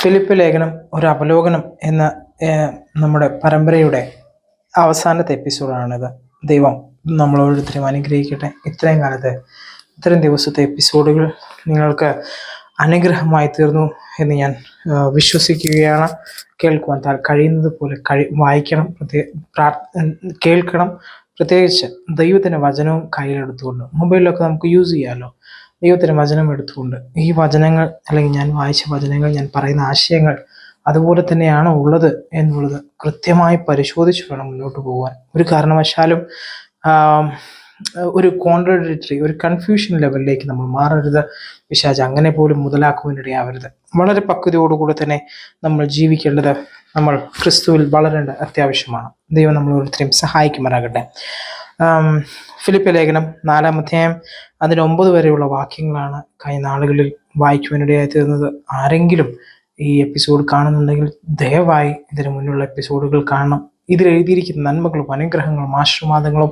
Philip ലേഖനം ഒരു അവലോകനം എന്ന നമ്മുടെ പരമ്പരയുടെ അവസാനത്തെ എപ്പിസോഡാണിത്. ദൈവം നമ്മളോരോരുത്തരും അനുഗ്രഹിക്കട്ടെ. ഇത്രയും കാലത്തെ ഇത്രയും ദിവസത്തെ എപ്പിസോഡുകൾ നിങ്ങൾക്ക് അനുഗ്രഹമായി തീർന്നു എന്ന് ഞാൻ വിശ്വസിക്കുകയാണ്. കേൾക്കുവാൻ കഴിയുന്നത് പോലെ വായിക്കണം, കേൾക്കണം. പ്രത്യേകിച്ച് ദൈവത്തിൻ്റെ വചനവും കയ്യിലെടുത്തുകൊണ്ട്, മൊബൈലിലൊക്കെ നമുക്ക് യൂസ് ചെയ്യാമല്ലോ, ദൈവത്തിൻ്റെ വചനം എടുത്തുകൊണ്ട് ഈ വചനങ്ങൾ അല്ലെങ്കിൽ ഞാൻ വായിച്ച വചനങ്ങൾ, ഞാൻ പറയുന്ന ആശയങ്ങൾ അതുപോലെ തന്നെയാണോ ഉള്ളത് എന്നുള്ളത് കൃത്യമായി പരിശോധിച്ച് വേണം മുന്നോട്ട് പോകാൻ. ഒരു കാരണവശാലും ഒരു കോൺട്രഡിക്ടറി, ഒരു കൺഫ്യൂഷൻ ലെവലിലേക്ക് നമ്മൾ മാറരുത്. പിശാച് അങ്ങനെ പോലും മുതലാക്കുവാനിടയാവരുത്. വളരെ പക്വതയോടുകൂടി തന്നെ നമ്മൾ ജീവിക്കേണ്ടത്, നമ്മൾ ക്രിസ്തുവിൽ വളരേണ്ട അത്യാവശ്യമാണ്. ദൈവം നമ്മൾ ഓരോരുത്തരെയും സഹായിക്കുമാറാകട്ടെ. ഫിലിപ്പ് ലേഖനം 4-ാം അധ്യായം അതിന് 9 വരെയുള്ള വാക്യങ്ങളാണ് കഴിഞ്ഞ നാളുകളിൽ വായിക്കുവാനിടയായി തീർന്നത്. ആരെങ്കിലും ഈ എപ്പിസോഡ് കാണുന്നുണ്ടെങ്കിൽ ദയവായി ഇതിന് മുന്നുള്ള എപ്പിസോഡുകൾ കാണണം. ഇതിൽ എഴുതിയിരിക്കുന്ന നന്മകളും അനുഗ്രഹങ്ങളും ആശീർവാദങ്ങളും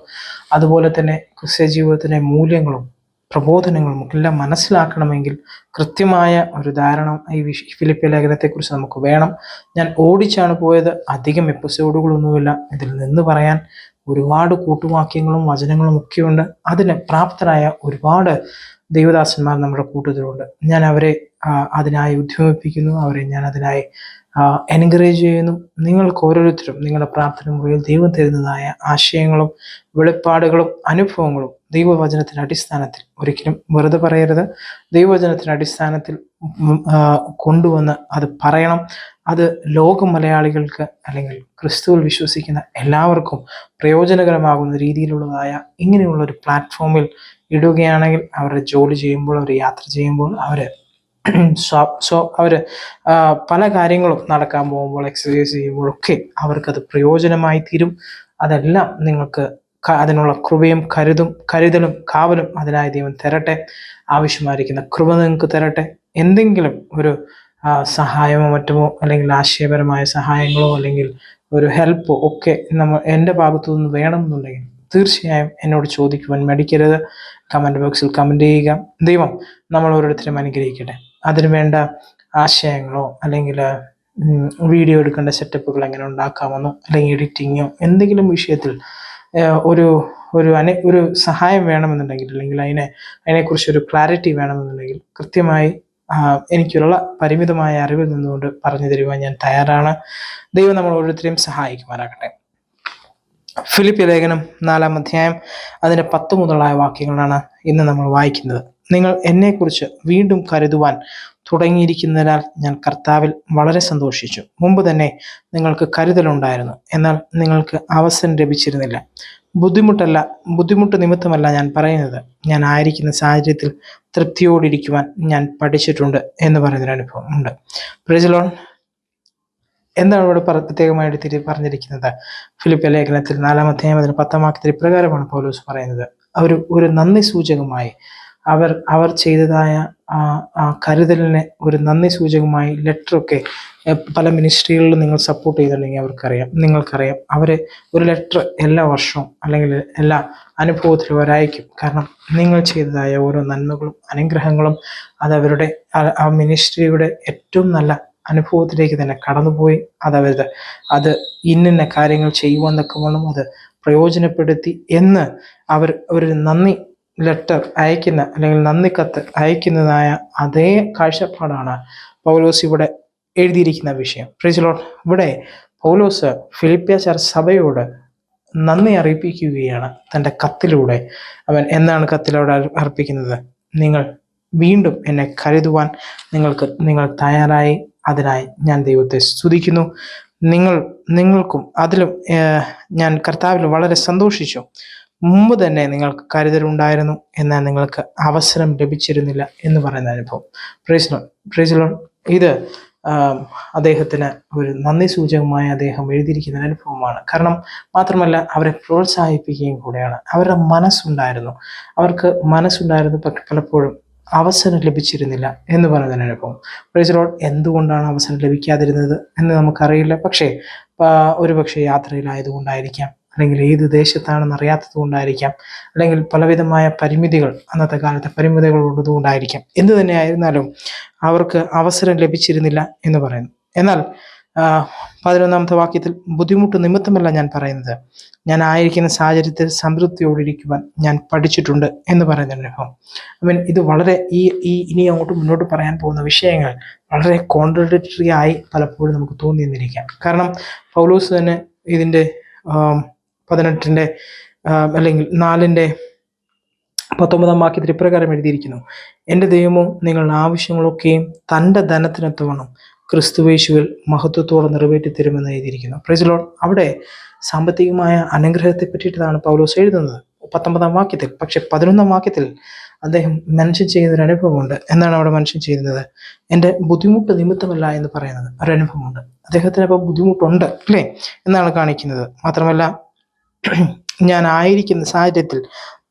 അതുപോലെ തന്നെ ക്രിസ്ത്യ ജീവിതത്തിൻ്റെ മൂല്യങ്ങളും പ്രബോധനങ്ങളും എല്ലാം മനസ്സിലാക്കണമെങ്കിൽ കൃത്യമായ ഒരു ധാരണ ഈ ഫിലിപ്പ് ലേഖനത്തെക്കുറിച്ച് നമുക്ക് വേണം. ഞാൻ ഓടിച്ചാണ് പോയത്, അധികം എപ്പിസോഡുകളൊന്നുമില്ല. ഇതിൽ നിന്ന് പറയാൻ ഒരുപാട് കൂട്ടുവാക്യങ്ങളും വചനങ്ങളും ഒക്കെയുണ്ട്. അതിന് പ്രാപ്തരായ ഒരുപാട് ദൈവദാസന്മാർ നമ്മുടെ കൂട്ടത്തിലുണ്ട്. ഞാൻ അവരെ അതിനായി ഉദ്യമിപ്പിക്കുന്നു, അവരെ ഞാൻ അതിനായി എൻകറേജ് ചെയ്യുന്നു. നിങ്ങൾക്ക് ഓരോരുത്തരും നിങ്ങളുടെ പ്രാർത്ഥന മുറിയിൽ ദൈവം തരുന്നതായ ആശയങ്ങളും വെളിപ്പാടുകളും അനുഭവങ്ങളും ദൈവവചനത്തിൻ്റെ അടിസ്ഥാനത്തിൽ ഒരിക്കലും വെറുതെ പറയരുത്. ദൈവവചനത്തിൻ്റെ അടിസ്ഥാനത്തിൽ കൊണ്ടുവന്ന് അത് പറയണം. അത് ലോക മലയാളികൾക്ക് അല്ലെങ്കിൽ ക്രിസ്തുവിൽ വിശ്വസിക്കുന്ന എല്ലാവർക്കും പ്രയോജനകരമാകുന്ന രീതിയിലുള്ളതായ ഇങ്ങനെയുള്ളൊരു പ്ലാറ്റ്ഫോമിൽ ഇടുകയാണെങ്കിൽ അവരുടെ ജോലി ചെയ്യുമ്പോൾ, അവർ യാത്ര ചെയ്യുമ്പോൾ, അവർ പല കാര്യങ്ങളും നടക്കാൻ പോകുമ്പോൾ, എക്സസൈസ് ചെയ്യുമ്പോഴൊക്കെ അവർക്കത് പ്രയോജനമായി തീരും. അതെല്ലാം നിങ്ങൾക്ക് അതിനുള്ള കൃപയും കരുതലും കാവലും അതിനായി ദൈവം തരട്ടെ. ആവശ്യമായിരിക്കുന്ന കൃപ നിങ്ങൾക്ക് തരട്ടെ. എന്തെങ്കിലും ഒരു സഹായമോ മറ്റുമോ അല്ലെങ്കിൽ ആശയപരമായ സഹായങ്ങളോ അല്ലെങ്കിൽ ഒരു ഹെൽപ്പോ ഒക്കെ എൻ്റെ ഭാഗത്തു നിന്ന് വേണമെന്നുണ്ടെങ്കിൽ തീർച്ചയായും എന്നോട് ചോദിക്കുവാൻ മടിക്കരുത്. കമൻറ്റ് ബോക്സിൽ കമൻറ്റ് ചെയ്യുക. ദൈവം നമ്മൾ ഓരോരുത്തരും അനുഗ്രഹിക്കട്ടെ. അതിനു വേണ്ട ആശയങ്ങളോ അല്ലെങ്കിൽ വീഡിയോ എടുക്കേണ്ട സെറ്റപ്പുകൾ എങ്ങനെ ഉണ്ടാക്കാമെന്നോ അല്ലെങ്കിൽ എഡിറ്റിങ്ങോ എന്തെങ്കിലും വിഷയത്തിൽ ഒരു സഹായം വേണമെന്നുണ്ടെങ്കിൽ അല്ലെങ്കിൽ അതിനെക്കുറിച്ചൊരു ക്ലാരിറ്റി വേണമെന്നുണ്ടെങ്കിൽ കൃത്യമായി എനിക്കുള്ള പരിമിതമായ അറിവിൽ നിന്നുകൊണ്ട് പറഞ്ഞു തരുവാൻ ഞാൻ തയ്യാറാണ്. ദൈവം നമ്മൾ ഓരോരുത്തരെയും സഹായിക്കുമാറാകട്ടെ. ഫിലിപ്പ് ലേഖനം 4-ാം അധ്യായം അതിൻ്റെ 10 മുതലായ വാക്യങ്ങളാണ് ഇന്ന് നമ്മൾ വായിക്കുന്നത്. നിങ്ങൾ എന്നെക്കുറിച്ച് വീണ്ടും കരുതുവാൻ തുടങ്ങിയിരിക്കുന്നതിനാൽ ഞാൻ കർത്താവിൽ വളരെ സന്തോഷിച്ചു. മുമ്പ് തന്നെ നിങ്ങൾക്ക് കരുതലുണ്ടായിരുന്നു, എന്നാൽ നിങ്ങൾക്ക് അവസരം ലഭിച്ചിരുന്നില്ല. ബുദ്ധിമുട്ട് നിമിത്തമല്ല ഞാൻ പറയുന്നത്, ഞാൻ ആയിരിക്കുന്ന സാഹചര്യത്തിൽ തൃപ്തിയോടിരിക്കുവാൻ ഞാൻ പഠിച്ചിട്ടുണ്ട് എന്ന് പറയുന്നൊരു അനുഭവം ഉണ്ട്. Price the Lord. എന്താണ് ഇവിടെ പ്രത്യേകമായിട്ട് പറഞ്ഞിരിക്കുന്നത്? ഫിലിപ്പ് ലേഖനത്തിൽ 4-ാം അധ്യായം അതിന് 10-ാം വാക്യത്തിൽ ഇപ്രകാരമാണ് പൗലോസ് പറയുന്നത്. ഒരു നന്ദി സൂചകമായി അവർ ചെയ്തതായ ആ കരുതലിന് ഒരു നന്ദി സൂചകമായി ലെറ്ററൊക്കെ പല മിനിസ്ട്രികളിലും നിങ്ങൾ സപ്പോർട്ട് ചെയ്തിട്ടുണ്ടെങ്കിൽ നിങ്ങൾക്കറിയാം അവർ ഒരു ലെറ്റർ എല്ലാ വർഷവും അല്ലെങ്കിൽ എല്ലാ അനുഭവത്തിലും അവരയക്കും. കാരണം നിങ്ങൾ ചെയ്തതായ ഓരോ നന്മകളും അനുഗ്രഹങ്ങളും അത് അവരുടെ ആ മിനിസ്ട്രിയുടെ ഏറ്റവും നല്ല അനുഭവത്തിലേക്ക് തന്നെ കടന്നുപോയി അത് ഇന്ന കാര്യങ്ങൾ ചെയ്യുവാന്നൊക്കെ വേണം അത് പ്രയോജനപ്പെടുത്തി എന്ന് അവർ ഒരു നന്ദി ലെറ്റർ അയക്കുന്ന അല്ലെങ്കിൽ നന്ദി കത്ത് അയക്കുന്നതായ അതേ കാഴ്ചപ്പാടാണ് പൗലോസ് ഇവിടെ എഴുതിയിരിക്കുന്ന വിഷയം. Price the Lord. ഇവിടെ പൗലോസ് ഫിലിപ്പിയ സഭയോട് നന്ദി അറിയിപ്പിക്കുകയാണ് തൻ്റെ കത്തിലൂടെ. അവൻ എന്താണ് കത്തിലൂടെ അർപ്പിക്കുന്നത്? നിങ്ങൾ വീണ്ടും എന്നെ കരുതുവാൻ നിങ്ങൾ തയ്യാറായി. അതിനായി ഞാൻ ദൈവത്തെ സ്തുതിക്കുന്നു. നിങ്ങൾക്കും അതിലും ഞാൻ കർത്താവിൽ വളരെ സന്തോഷിച്ചു. മുമ്പ് തന്നെ നിങ്ങൾക്ക് കരുതലുണ്ടായിരുന്നു, എന്നാൽ നിങ്ങൾക്ക് അവസരം ലഭിച്ചിരുന്നില്ല എന്ന് പറയുന്ന അനുഭവം. Price the Lord. ഇത് അദ്ദേഹത്തിന് ഒരു നന്ദി സൂചകമായി അദ്ദേഹം എഴുതിയിരിക്കുന്ന അനുഭവമാണ്. കാരണം മാത്രമല്ല അവരെ പ്രോത്സാഹിപ്പിക്കുകയും കൂടെയാണ്. അവരുടെ മനസ്സുണ്ടായിരുന്നു, പക്ഷെ പലപ്പോഴും അവസരം ലഭിച്ചിരുന്നില്ല എന്ന് പറയുന്ന അനുഭവം. Price the Lord. എന്തുകൊണ്ടാണ് അവസരം ലഭിക്കാതിരുന്നത് എന്ന് നമുക്കറിയില്ല. പക്ഷേ ഒരുപക്ഷെ യാത്രയിലായതുകൊണ്ടായിരിക്കാം, അല്ലെങ്കിൽ ഏത് ദേശത്താണെന്ന് അറിയാത്തത് കൊണ്ടായിരിക്കാം, അല്ലെങ്കിൽ പലവിധമായ പരിമിതികൾ, അന്നത്തെ കാലത്തെ പരിമിതികൾ ഉള്ളതുകൊണ്ടായിരിക്കാം. എന്തു തന്നെ ആയിരുന്നാലും അവർക്ക് അവസരം ലഭിച്ചിരുന്നില്ല എന്ന് പറയുന്നു. എന്നാൽ 11-ാമത്തെ വാക്യത്തിൽ, ബുദ്ധിമുട്ട് നിമിത്തമല്ല ഞാൻ പറയുന്നത്, ഞാൻ ആയിരിക്കുന്ന സാഹചര്യത്തിൽ സംതൃപ്തിയോടിരിക്കുവാൻ ഞാൻ പഠിച്ചിട്ടുണ്ട് എന്ന് പറയുന്ന അനുഭവം. ഇത് വളരെ ഇനി അങ്ങോട്ട് മുന്നോട്ട് പറയാൻ പോകുന്ന വിഷയങ്ങൾ വളരെ കോൺട്രഡിക്ടറി ആയി പലപ്പോഴും നമുക്ക് തോന്നിയെന്നിരിക്കാം. കാരണം പൗലോസ് തന്നെ ഇതിൻ്റെ 18 അല്ലെങ്കിൽ 4-19 വാക്യത്തിൽ ഇപ്രകാരം എഴുതിയിരിക്കുന്നു: എൻ്റെ ദൈവമോ നിങ്ങളുടെ ആവശ്യങ്ങളൊക്കെയും തൻ്റെ ധനത്തിനൊത്തവണ്ണം ക്രിസ്തുവേശുവിൽ മഹത്വത്തോടെ നിറവേറ്റി തരുമെന്ന് എഴുതിയിരിക്കുന്നു. Price the Lord. അവിടെ സാമ്പത്തികമായ അനുഗ്രഹത്തെ പറ്റിയിട്ടാണ് പൗലോസ് എഴുതുന്നത് 19-ാം വാക്യത്തിൽ. പക്ഷെ 11-ാം വാക്യത്തിൽ അദ്ദേഹം മെൻഷൻ ചെയ്യുന്നൊരു അനുഭവമുണ്ട്. എന്താണ് അവിടെ മെൻഷൻ ചെയ്യുന്നത്? എൻ്റെ ബുദ്ധിമുട്ട് നിമിത്തമല്ല എന്ന് പറയുന്നത് ഒരു അനുഭവമുണ്ട്. അദ്ദേഹത്തിന് അപ്പോൾ ബുദ്ധിമുട്ടുണ്ട് അല്ലേ എന്നാണ് കാണിക്കുന്നത്. മാത്രമല്ല, ഞാൻ ആയിരിക്കുന്ന സാഹചര്യത്തിൽ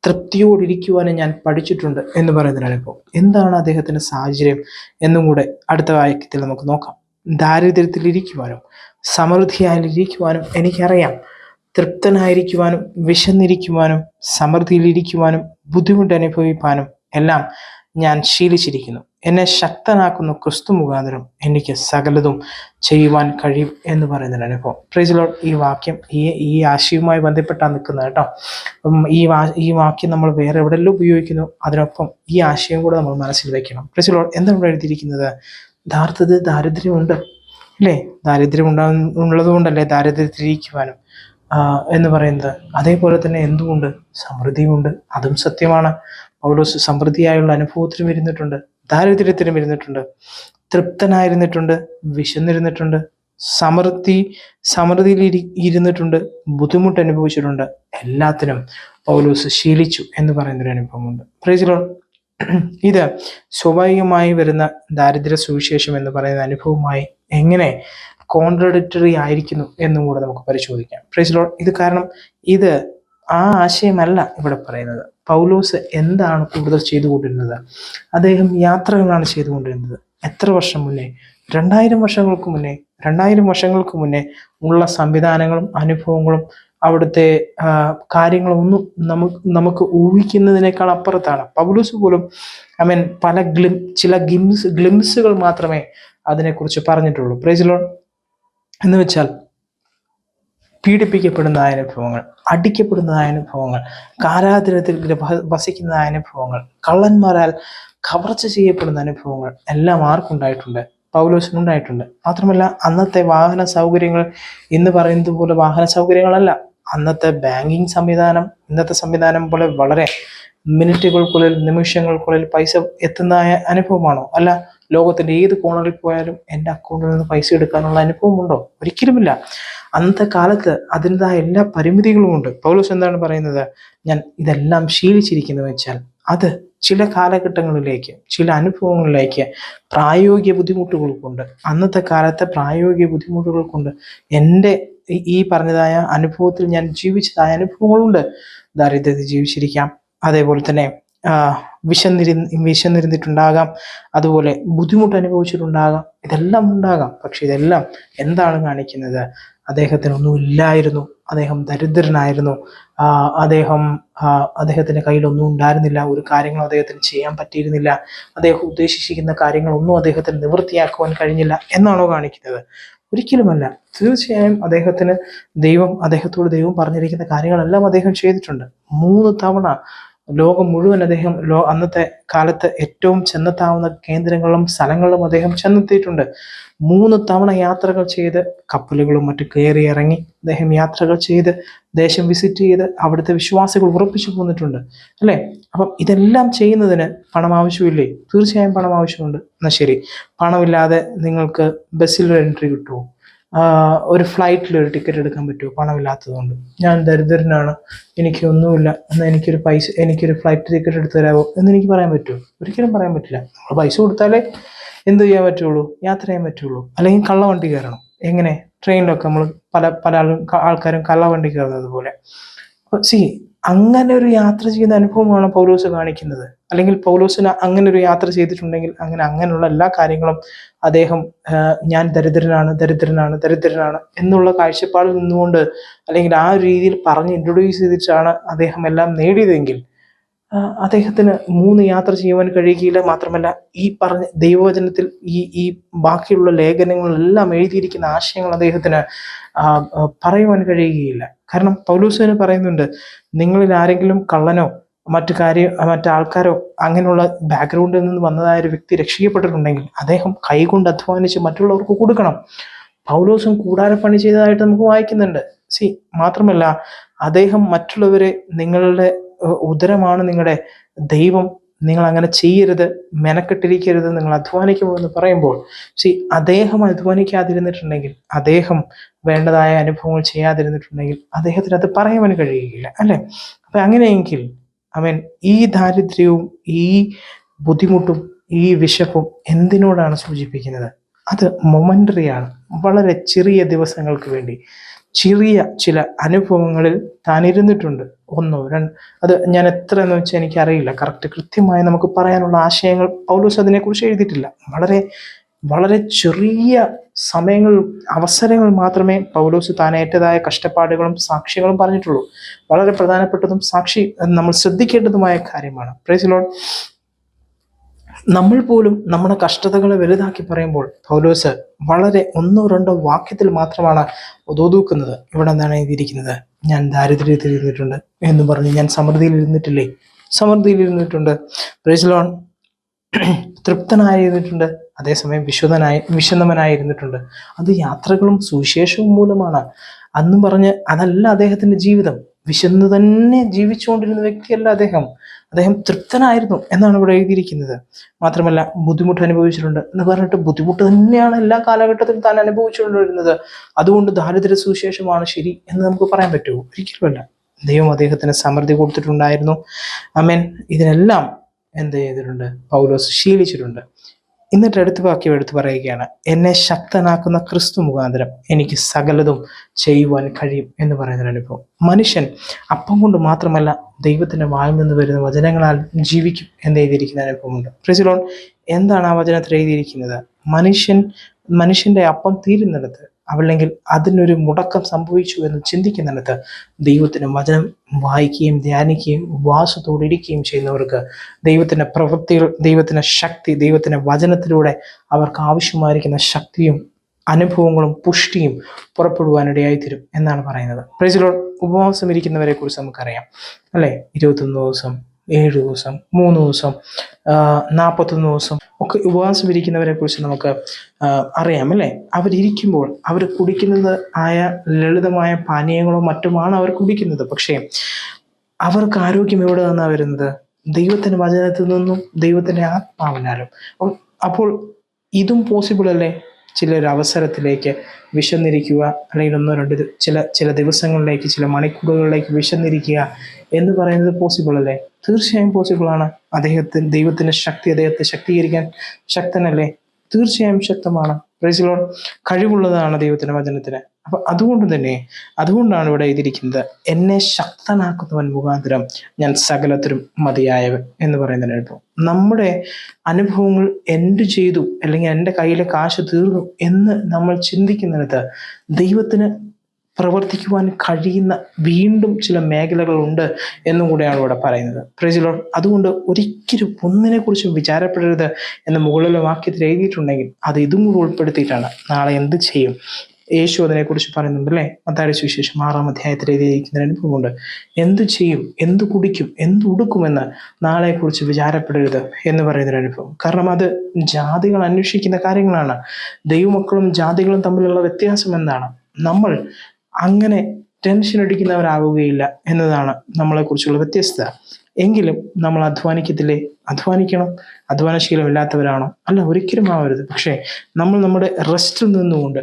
തൃപ്തിയോടിരിക്കുവാനും ഞാൻ പഠിച്ചിട്ടുണ്ട് എന്ന് പറയുന്നൊരു അനുഭവം. എന്താണ് അദ്ദേഹത്തിൻ്റെ സാഹചര്യം എന്നും കൂടെ അടുത്ത വാക്യത്തിൽ നമുക്ക് നോക്കാം. ദാരിദ്ര്യത്തിലിരിക്കുവാനും സമൃദ്ധിയായിരിക്കുവാനും എനിക്കറിയാം. തൃപ്തനായിരിക്കുവാനും വിശന്നിരിക്കുവാനും സമൃദ്ധിയിലിരിക്കുവാനും ബുദ്ധിമുട്ട് അനുഭവിപ്പാനും എല്ലാം ഞാൻ ശീലിച്ചിരിക്കുന്നു. എന്നെ ശക്തനാക്കുന്ന ക്രിസ്തു മുഖാന്തരം എനിക്ക് സകലതും ചെയ്യുവാൻ കഴിയും എന്ന് പറയുന്നൊരു അനുഭവം. Price the Lord. ഈ വാക്യം ഈ ആശയവുമായി ബന്ധപ്പെട്ടാണ് നിൽക്കുന്നത് കേട്ടോ. അപ്പം ഈ വാക്യം നമ്മൾ വേറെ എവിടെയെല്ലാം ഉപയോഗിക്കുന്നു, അതിനൊപ്പം ഈ ആശയം കൂടെ നമ്മൾ മനസ്സിൽ വെക്കണം. Price the Lord. എന്താണ് ഇവിടെ എഴുതിയിരിക്കുന്നത്? യഥാർത്ഥത്തിൽ ദാരിദ്ര്യമുണ്ട് അല്ലേ? ദാരിദ്ര്യം ഉള്ളത് കൊണ്ടല്ലേ ദാരിദ്ര്യത്തിലിരിക്കുവാനും എന്ന് പറയുന്നത്. അതേപോലെ തന്നെ എന്തുകൊണ്ട് സമൃദ്ധിയുമുണ്ട്, അതും സത്യമാണ്. പൗലോസ് സമൃദ്ധിയായുള്ള അനുഭവത്തിലും ഇരുന്നിട്ടുണ്ട്, ദാരിദ്ര്യത്തിലും ഇരുന്നിട്ടുണ്ട്, തൃപ്തനായിരുന്നിട്ടുണ്ട്, വിശന്നിരുന്നിട്ടുണ്ട്, സമൃദ്ധിയിൽ ഇരുന്നിട്ടുണ്ട്, ബുദ്ധിമുട്ട് അനുഭവിച്ചിട്ടുണ്ട്. എല്ലാത്തിനും പൗലോസ് ശീലിച്ചു എന്ന് പറയുന്നൊരു അനുഭവമുണ്ട്. Price the Lord. ഇത് സ്വാഭാവികമായി വരുന്ന ദാരിദ്ര്യ സുവിശേഷം എന്ന് പറയുന്ന അനുഭവമായി എങ്ങനെ കോൺട്രഡിക്ടറി ആയിരിക്കുന്നു എന്നും കൂടെ നമുക്ക് പരിശോധിക്കാം. Price the Lord. ഇത് കാരണം ഇത് ആ ആശയമല്ല ഇവിടെ പറയുന്നത്. പൗലോസ് എന്താണ് കൂടുതൽ ചെയ്തുകൊണ്ടിരുന്നത്? അദ്ദേഹം യാത്രകളാണ് ചെയ്തുകൊണ്ടിരുന്നത്. എത്ര വർഷം മുന്നേ? 2000 വർഷങ്ങൾക്ക് മുന്നേ ഉള്ള സംവിധാനങ്ങളും അനുഭവങ്ങളും അവിടുത്തെ കാര്യങ്ങളൊന്നും നമുക്ക് ഊഹിക്കുന്നതിനേക്കാൾ അപ്പുറത്താണ്. പൗലോസ് പോലും പല ചില ഗ്ലിംസുകൾ മാത്രമേ അതിനെക്കുറിച്ച് പറഞ്ഞിട്ടുള്ളൂ. Price the Lord. എന്ന് വെച്ചാൽ പീഡിപ്പിക്കപ്പെടുന്ന അനുഭവങ്ങൾ, അടിക്കപ്പെടുന്നതായ അനുഭവങ്ങൾ, കാരാഗ്രഹത്തിൽ വസിക്കുന്ന അനുഭവങ്ങൾ, കള്ളന്മാരാൽ കവർച്ച ചെയ്യപ്പെടുന്ന അനുഭവങ്ങൾ എല്ലാം ആർക്കുണ്ടായിട്ടുണ്ട്? പൗലോസിനുണ്ടായിട്ടുണ്ട്. മാത്രമല്ല, അന്നത്തെ വാഹന സൗകര്യങ്ങൾ ഇന്ന് പറയുന്നത് പോലെ വാഹന സൗകര്യങ്ങളല്ല. അന്നത്തെ ബാങ്കിങ് സംവിധാനം ഇന്നത്തെ സംവിധാനം പോലെ വളരെ മിനിറ്റുകൾക്കുള്ളിൽ നിമിഷങ്ങൾക്കുള്ളിൽ പൈസ എത്തുന്ന അനുഭവമാണോ? അല്ല. ലോകത്തിൻ്റെ ഏത് കോണറിൽ പോയാലും എൻ്റെ അക്കൗണ്ടിൽ നിന്ന് പൈസ എടുക്കാനുള്ള അനുഭവമുണ്ടോ? ഒരിക്കലുമില്ല. അന്നത്തെ കാലത്ത് അതിൻ്റെതായ എല്ലാ പരിമിതികളും ഉണ്ട്. പൗലോസ് എന്താണ് പറയുന്നത്? ഞാൻ ഇതെല്ലാം ശീലിച്ചിരിക്കുന്നു വെച്ചാൽ അത് ചില കാലഘട്ടങ്ങളിലേക്ക്, ചില അനുഭവങ്ങളിലേക്ക് പ്രായോഗിക ബുദ്ധിമുട്ടുകൾ കൊണ്ട്, അന്നത്തെ കാലത്തെ പ്രായോഗിക ബുദ്ധിമുട്ടുകൾ കൊണ്ട് എൻ്റെ ഈ പറഞ്ഞതായ അനുഭവത്തിൽ ഞാൻ ജീവിച്ചതായ അനുഭവങ്ങളുണ്ട്. ദാരിദ്ര്യത്തിൽ ജീവിച്ചിരിക്കാം, അതേപോലെ തന്നെ വിശന്നിരുന്നിട്ടുണ്ടാകാം, അതുപോലെ ബുദ്ധിമുട്ട് അനുഭവിച്ചിട്ടുണ്ടാകാം, ഇതെല്ലാം ഉണ്ടാകാം. പക്ഷെ ഇതെല്ലാം എന്താണ് കാണിക്കുന്നത്? അദ്ദേഹത്തിനൊന്നുമില്ലായിരുന്നു, അദ്ദേഹം ദരിദ്രനായിരുന്നു, അദ്ദേഹത്തിൻ്റെ കയ്യിലൊന്നും ഉണ്ടായിരുന്നില്ല, ഒരു കാര്യങ്ങളും അദ്ദേഹത്തിന് ചെയ്യാൻ പറ്റിയിരുന്നില്ല, അദ്ദേഹം ഉദ്ദേശിച്ചിരിക്കുന്ന കാര്യങ്ങളൊന്നും അദ്ദേഹത്തിന് നിവൃത്തിയാക്കുവാൻ കഴിഞ്ഞില്ല എന്നാണോ കാണിക്കുന്നത്? ഒരിക്കലുമല്ല. തീർച്ചയായും അദ്ദേഹത്തോട് ദൈവം പറഞ്ഞിരിക്കുന്ന കാര്യങ്ങളെല്ലാം അദ്ദേഹം ചെയ്തിട്ടുണ്ട്. 3 തവണ ലോകം മുഴുവൻ അദ്ദേഹം അന്നത്തെ കാലത്ത് ഏറ്റവും ചെന്നെത്താവുന്ന കേന്ദ്രങ്ങളിലും സ്ഥലങ്ങളിലും അദ്ദേഹം ചെന്നെത്തിയിട്ടുണ്ട്. 3 തവണ യാത്രകൾ ചെയ്ത്, കപ്പലുകളും മറ്റു കയറി ഇറങ്ങി അദ്ദേഹം യാത്രകൾ ചെയ്ത് ദേശം വിസിറ്റ് ചെയ്ത് അവിടുത്തെ വിശ്വാസികൾ ഉറപ്പിച്ചു പോന്നിട്ടുണ്ട് അല്ലേ? അപ്പം ഇതെല്ലാം ചെയ്യുന്നതിന് പണം ആവശ്യമില്ലേ? തീർച്ചയായും പണം ആവശ്യമുണ്ട്. എന്നാൽ ശരി, പണമില്ലാതെ നിങ്ങൾക്ക് ബസ്സിൽ ഒരു എൻട്രി കിട്ടുമോ? ഒരു ഫ്ലൈറ്റിൽ ഒരു ടിക്കറ്റ് എടുക്കാൻ പറ്റുമോ? പണമില്ലാത്തത് കൊണ്ട്. ഞാൻ ദരിദ്രനാണ്, എനിക്കൊന്നുമില്ല, എന്നാൽ എനിക്കൊരു ഫ്ലൈറ്റ് ടിക്കറ്റ് എടുത്ത് തരാമോ എന്ന് എനിക്ക് പറയാൻ പറ്റുമോ? ഒരിക്കലും പറയാൻ പറ്റില്ല. നമ്മൾ പൈസ കൊടുത്താലേ എന്ത് ചെയ്യാൻ പറ്റുള്ളൂ? യാത്ര ചെയ്യാൻ പറ്റുള്ളൂ. അല്ലെങ്കിൽ കള്ളവണ്ടി കയറണം. എങ്ങനെ? ട്രെയിനിലൊക്കെ നമ്മൾ പല ആൾക്കാരും കള്ളവണ്ടി കയറുന്നത് പോലെ. അങ്ങനെ ഒരു യാത്ര ചെയ്യുന്ന അനുഭവമാണ് പൗലോസ് കാണിക്കുന്നത്. അല്ലെങ്കിൽ പൗലോസിന് അങ്ങനെ ഒരു യാത്ര ചെയ്തിട്ടുണ്ടെങ്കിൽ അങ്ങനെയുള്ള എല്ലാ കാര്യങ്ങളും അദ്ദേഹം ഞാൻ ദരിദ്രനാണ് ദരിദ്രനാണ് ദരിദ്രനാണ് എന്നുള്ള കാഴ്ചപ്പാടിൽ നിന്നുകൊണ്ട്, അല്ലെങ്കിൽ ആ ഒരു രീതിയിൽ പറഞ്ഞ് ഇൻട്രൊഡ്യൂസ് ചെയ്തിട്ടാണ് അദ്ദേഹം എല്ലാം നേടിയതെങ്കിൽ അദ്ദേഹത്തിന് 3 യാത്ര ചെയ്യുവാൻ കഴിയുകയില്ല. മാത്രമല്ല, ഈ പറഞ്ഞ ദൈവവചനത്തിൽ ഈ ബാക്കിയുള്ള ലേഖനങ്ങളെല്ലാം എഴുതിയിരിക്കുന്ന ആശയങ്ങൾ അദ്ദേഹത്തിന് പറയുവാൻ കഴിയുകയില്ല. കാരണം പൗലോസിന് പറയുന്നുണ്ട്, നിങ്ങളിൽ ആരെങ്കിലും കള്ളനോ മറ്റാൾക്കാരോ അങ്ങനെയുള്ള ബാക്ക്ഗ്രൗണ്ടിൽ നിന്ന് വന്നതായ ഒരു വ്യക്തി രക്ഷിക്കപ്പെട്ടിട്ടുണ്ടെങ്കിൽ അദ്ദേഹം കൈകൊണ്ട് അധ്വാനിച്ച് മറ്റുള്ളവർക്ക് കൊടുക്കണം. പൗലോസും കൂടാരപ്പണി ചെയ്തതായിട്ട് നമുക്ക് വായിക്കുന്നുണ്ട്. മാത്രമല്ല, അദ്ദേഹം മറ്റുള്ളവരെ നിങ്ങളുടെ ഉദരമാണ് നിങ്ങളുടെ ദൈവം, നിങ്ങൾ അങ്ങനെ ചെയ്യരുത്, മെനക്കെട്ടിരിക്കരുത്, നിങ്ങൾ അധ്വാനിക്കുമെന്ന് പറയുമ്പോൾ അദ്ദേഹം അധ്വാനിക്കാതിരുന്നിട്ടുണ്ടെങ്കിൽ, അദ്ദേഹം വേണ്ടതായ അനുഭവങ്ങൾ ചെയ്യാതിരുന്നിട്ടുണ്ടെങ്കിൽ അദ്ദേഹത്തിന് അത് പറയുവാൻ കഴിയുകയില്ല, അല്ലെ? അപ്പൊ അങ്ങനെയെങ്കിൽ ഈ ദാരിദ്ര്യവും ഈ ബുദ്ധിമുട്ടും ഈ വിശപ്പും എന്തിനോടാണ് സൂചിപ്പിക്കുന്നത്? അത് മൊമെന്ററിയാണ്. വളരെ ചെറിയ ദിവസങ്ങൾക്ക് വേണ്ടി ചെറിയ ചില അനുഭവങ്ങളിൽ താൻ ഇരുന്നിട്ടുണ്ട്. അത് ഞാൻ എത്ര എന്ന് വെച്ചാൽ എനിക്കറിയില്ല. കൃത്യമായി നമുക്ക് പറയാനുള്ള ആശയങ്ങൾ പൗലോസ് അതിനെക്കുറിച്ച് എഴുതിയിട്ടില്ല. വളരെ വളരെ ചെറിയ സമയങ്ങൾ, അവസരങ്ങൾ മാത്രമേ പൗലോസ് താൻ ഏറ്റതായ കഷ്ടപ്പാടുകളും സാക്ഷികളും പറഞ്ഞിട്ടുള്ളൂ. വളരെ പ്രധാനപ്പെട്ടതും നമ്മൾ ശ്രദ്ധിക്കേണ്ടതുമായ കാര്യമാണ്. Price the Lord. നമ്മൾ പോലും നമ്മുടെ കഷ്ടതകളെ വലുതാക്കി പറയുമ്പോൾ പൗലോസ് വളരെ 1-2 വാക്യത്തിൽ മാത്രമാണ് ഒതുക്കുന്നത്. ഇവിടെ എന്താണ് എഴുതിയിരിക്കുന്നത്? ഞാൻ ദാരിദ്ര്യത്തിൽ ഇരുന്നിട്ടുണ്ട് എന്ന് പറഞ്ഞ് ഞാൻ സമൃദ്ധിയിൽ ഇരുന്നിട്ടില്ലേ? സമൃദ്ധിയിൽ ഇരുന്നിട്ടുണ്ട്. Price the Lord. തൃപ്തനായിരുന്നിട്ടുണ്ട്, അതേസമയം വിശന്നവനായിരുന്നിട്ടുണ്ട്. അത് യാത്രകളും സുവിശേഷവും മൂലമാണ്. അന്നും പറഞ്ഞ് അതല്ല അദ്ദേഹത്തിന്റെ ജീവിതം. വിശന്ന് തന്നെ ജീവിച്ചുകൊണ്ടിരുന്ന വ്യക്തിയല്ല അദ്ദേഹം തൃപ്തനായിരുന്നു എന്നാണ് ഇവിടെ എഴുതിയിരിക്കുന്നത്. മാത്രമല്ല, ബുദ്ധിമുട്ട് അനുഭവിച്ചിട്ടുണ്ട് എന്ന് പറഞ്ഞിട്ട് ബുദ്ധിമുട്ട് തന്നെയാണ് എല്ലാ കാലഘട്ടത്തിലും താൻ അനുഭവിച്ചുകൊണ്ടിരുന്നത്. അതുകൊണ്ട് ദാരിദ്ര്യ സുവിശേഷമാണ് ശരി എന്ന് നമുക്ക് പറയാൻ പറ്റുമോ? ഒരിക്കലുമല്ല. ദൈവം അദ്ദേഹത്തിന് സമൃദ്ധി കൊടുത്തിട്ടുണ്ടായിരുന്നു. ആമേൻ. ഇതിനെല്ലാം എന്ത് ചെയ്തിട്ടുണ്ട്? പൗലോസ് ശീലിച്ചിട്ടുണ്ട്. എന്നിട്ട് എടുത്തു പറയുകയാണ്, എന്നെ ശക്തനാക്കുന്ന ക്രിസ്തു മുഖാന്തരം എനിക്ക് സകലതും ചെയ്യുവാൻ കഴിയും എന്ന് പറയുന്ന അനുഭവം. മനുഷ്യൻ അപ്പം കൊണ്ട് മാത്രമല്ല ദൈവത്തിന്റെ വായിൽ നിന്ന് വരുന്ന വചനങ്ങളാൽ ജീവിക്കും എന്ന് എഴുതിയിരിക്കുന്ന അനുഭവമുണ്ട്. Price the Lord. എന്താണ് ആ വചനത്തിൽ എഴുതിയിരിക്കുന്നത്? മനുഷ്യന്റെ അപ്പം തീരുന്നിടത്ത്, അല്ലെങ്കിൽ അതിനൊരു മുടക്കം സംഭവിച്ചു എന്ന് ചിന്തിക്കുന്നിടത്ത് ദൈവത്തിന്റെ വചനം വായിക്കുകയും ധ്യാനിക്കുകയും ഉപവാസത്തോടെ ഇരിക്കുകയും ചെയ്യുന്നവർക്ക് ദൈവത്തിന്റെ പ്രവൃത്തികൾ, ദൈവത്തിന്റെ ശക്തി, ദൈവത്തിന്റെ വചനത്തിലൂടെ അവർക്ക് ആവശ്യമായിരിക്കുന്ന ശക്തിയും അനുഭവങ്ങളും പുഷ്ടിയും പുറപ്പെടുവാനിടയായി തീരും എന്നാണ് പറയുന്നത്. Price the Lord. ഉപവാസം ഇരിക്കുന്നവരെ കുറിച്ച് നമുക്കറിയാം, അല്ലെ? 21 ദിവസം, 7 ദിവസം, 3 ദിവസം, 41 ദിവസം ഒക്കെ ഉപവാസം ഇരിക്കുന്നവരെ കുറിച്ച് നമുക്ക് അറിയാം, അല്ലേ? അവരിയ്ക്കുമ്പോൾ അവർ കുടിക്കുന്നത് ആയ ലളിതമായ പാനീയങ്ങളോ മറ്റുമാണ് അവർ കുടിക്കുന്നത്. പക്ഷേ അവർക്ക് ആരോഗ്യം എവിടെ നിന്നാണ് വരുന്നത്? ദൈവത്തിന്റെ വചനത്തിൽ നിന്നും ദൈവത്തിന്റെ ആത്മാവിനാലും. അപ്പോൾ ഇതും പോസിബിൾ അല്ലേ? ചിലൊരവസരത്തിലേക്ക് വിശന്നിരിക്കുക, അല്ലെങ്കിൽ 1-2 ചില ദിവസങ്ങളിലേക്ക്, ചില മണിക്കൂറുകളിലേക്ക് വിശന്നിരിക്കുക എന്ന് പറയുന്നത് പോസിബിൾ അല്ലേ? തീർച്ചയായും പോസിബിൾ ആണ്. ദൈവത്തിന്റെ ശക്തി അദ്ദേഹത്തെ ശക്തീകരിക്കാൻ ശക്തനല്ലേ? തീർച്ചയായും ശക്തമാണ്. Price the Lord. കഴിവുള്ളതാണ് ദൈവത്തിന്റെ വചനത്തിന്. അപ്പൊ അതുകൊണ്ടാണ് ഇവിടെ എഴുതിയിരിക്കുന്നത്, എന്നെ ശക്തനാക്കുന്നവൻ മുഖാന്തരം ഞാൻ സകലത്തിലും മതിയായവൻ എന്ന് പറയുന്ന അനുഭവം. നമ്മുടെ അനുഭവങ്ങൾ എന്ത് ചെയ്തു, അല്ലെങ്കിൽ എൻ്റെ കയ്യിലെ കാശ് തീർന്നു എന്ന് നമ്മൾ ചിന്തിക്കുന്നിടത്ത് ദൈവത്തിന് പ്രവർത്തിക്കുവാൻ കഴിയുന്ന വീണ്ടും ചില മേഖലകളുണ്ട് എന്നും കൂടെയാണ് ഇവിടെ പറയുന്നത്. Price the Lord. അതുകൊണ്ട് ഒരിക്കലും ഒന്നിനെ കുറിച്ചും വിചാരപ്പെടരുത് എന്ന് മുകളിലെ വാക്യത്തിൽ എഴുതിയിട്ടുണ്ടെങ്കിൽ അത് ഇതും കൂടെ ഉൾപ്പെടുത്തിയിട്ടാണ്. നാളെ എന്ത് ചെയ്യും? യേശു അതിനെക്കുറിച്ച് പറയുന്നുണ്ട്, അല്ലേ? മത്തായിയുടെ സുവിശേഷം 6-ാം അധ്യായത്തിൽ എഴുതിയിരിക്കുന്ന അനുഭവമുണ്ട്. എന്തു ചെയ്യും, എന്തു കുടിക്കും, എന്തു ഉടുക്കുമെന്ന് നാളെക്കുറിച്ച് വിചാരപ്പെടരുത് എന്ന് പറയുന്നൊരു അനുഭവം. കാരണം അത് ജാതികൾ അന്വേഷിക്കുന്ന കാര്യങ്ങളാണ്. ദൈവമക്കളും ജാതികളും തമ്മിലുള്ള വ്യത്യാസം എന്താണ്? നമ്മൾ അങ്ങനെ ടെൻഷൻ അടിക്കുന്നവരാവുകയില്ല എന്നതാണ് നമ്മളെക്കുറിച്ചുള്ള വ്യത്യസ്തത. എങ്കിലും നമ്മൾ അധ്വാനിക്കത്തില്ലേ? അധ്വാനിക്കണം. അധ്വാനശീലമില്ലാത്തവരാണോ? അല്ല, ഒരിക്കലും ആവരുത്. പക്ഷേ നമ്മൾ നമ്മുടെ റെസ്റ്റിൽ നിന്നുകൊണ്ട്,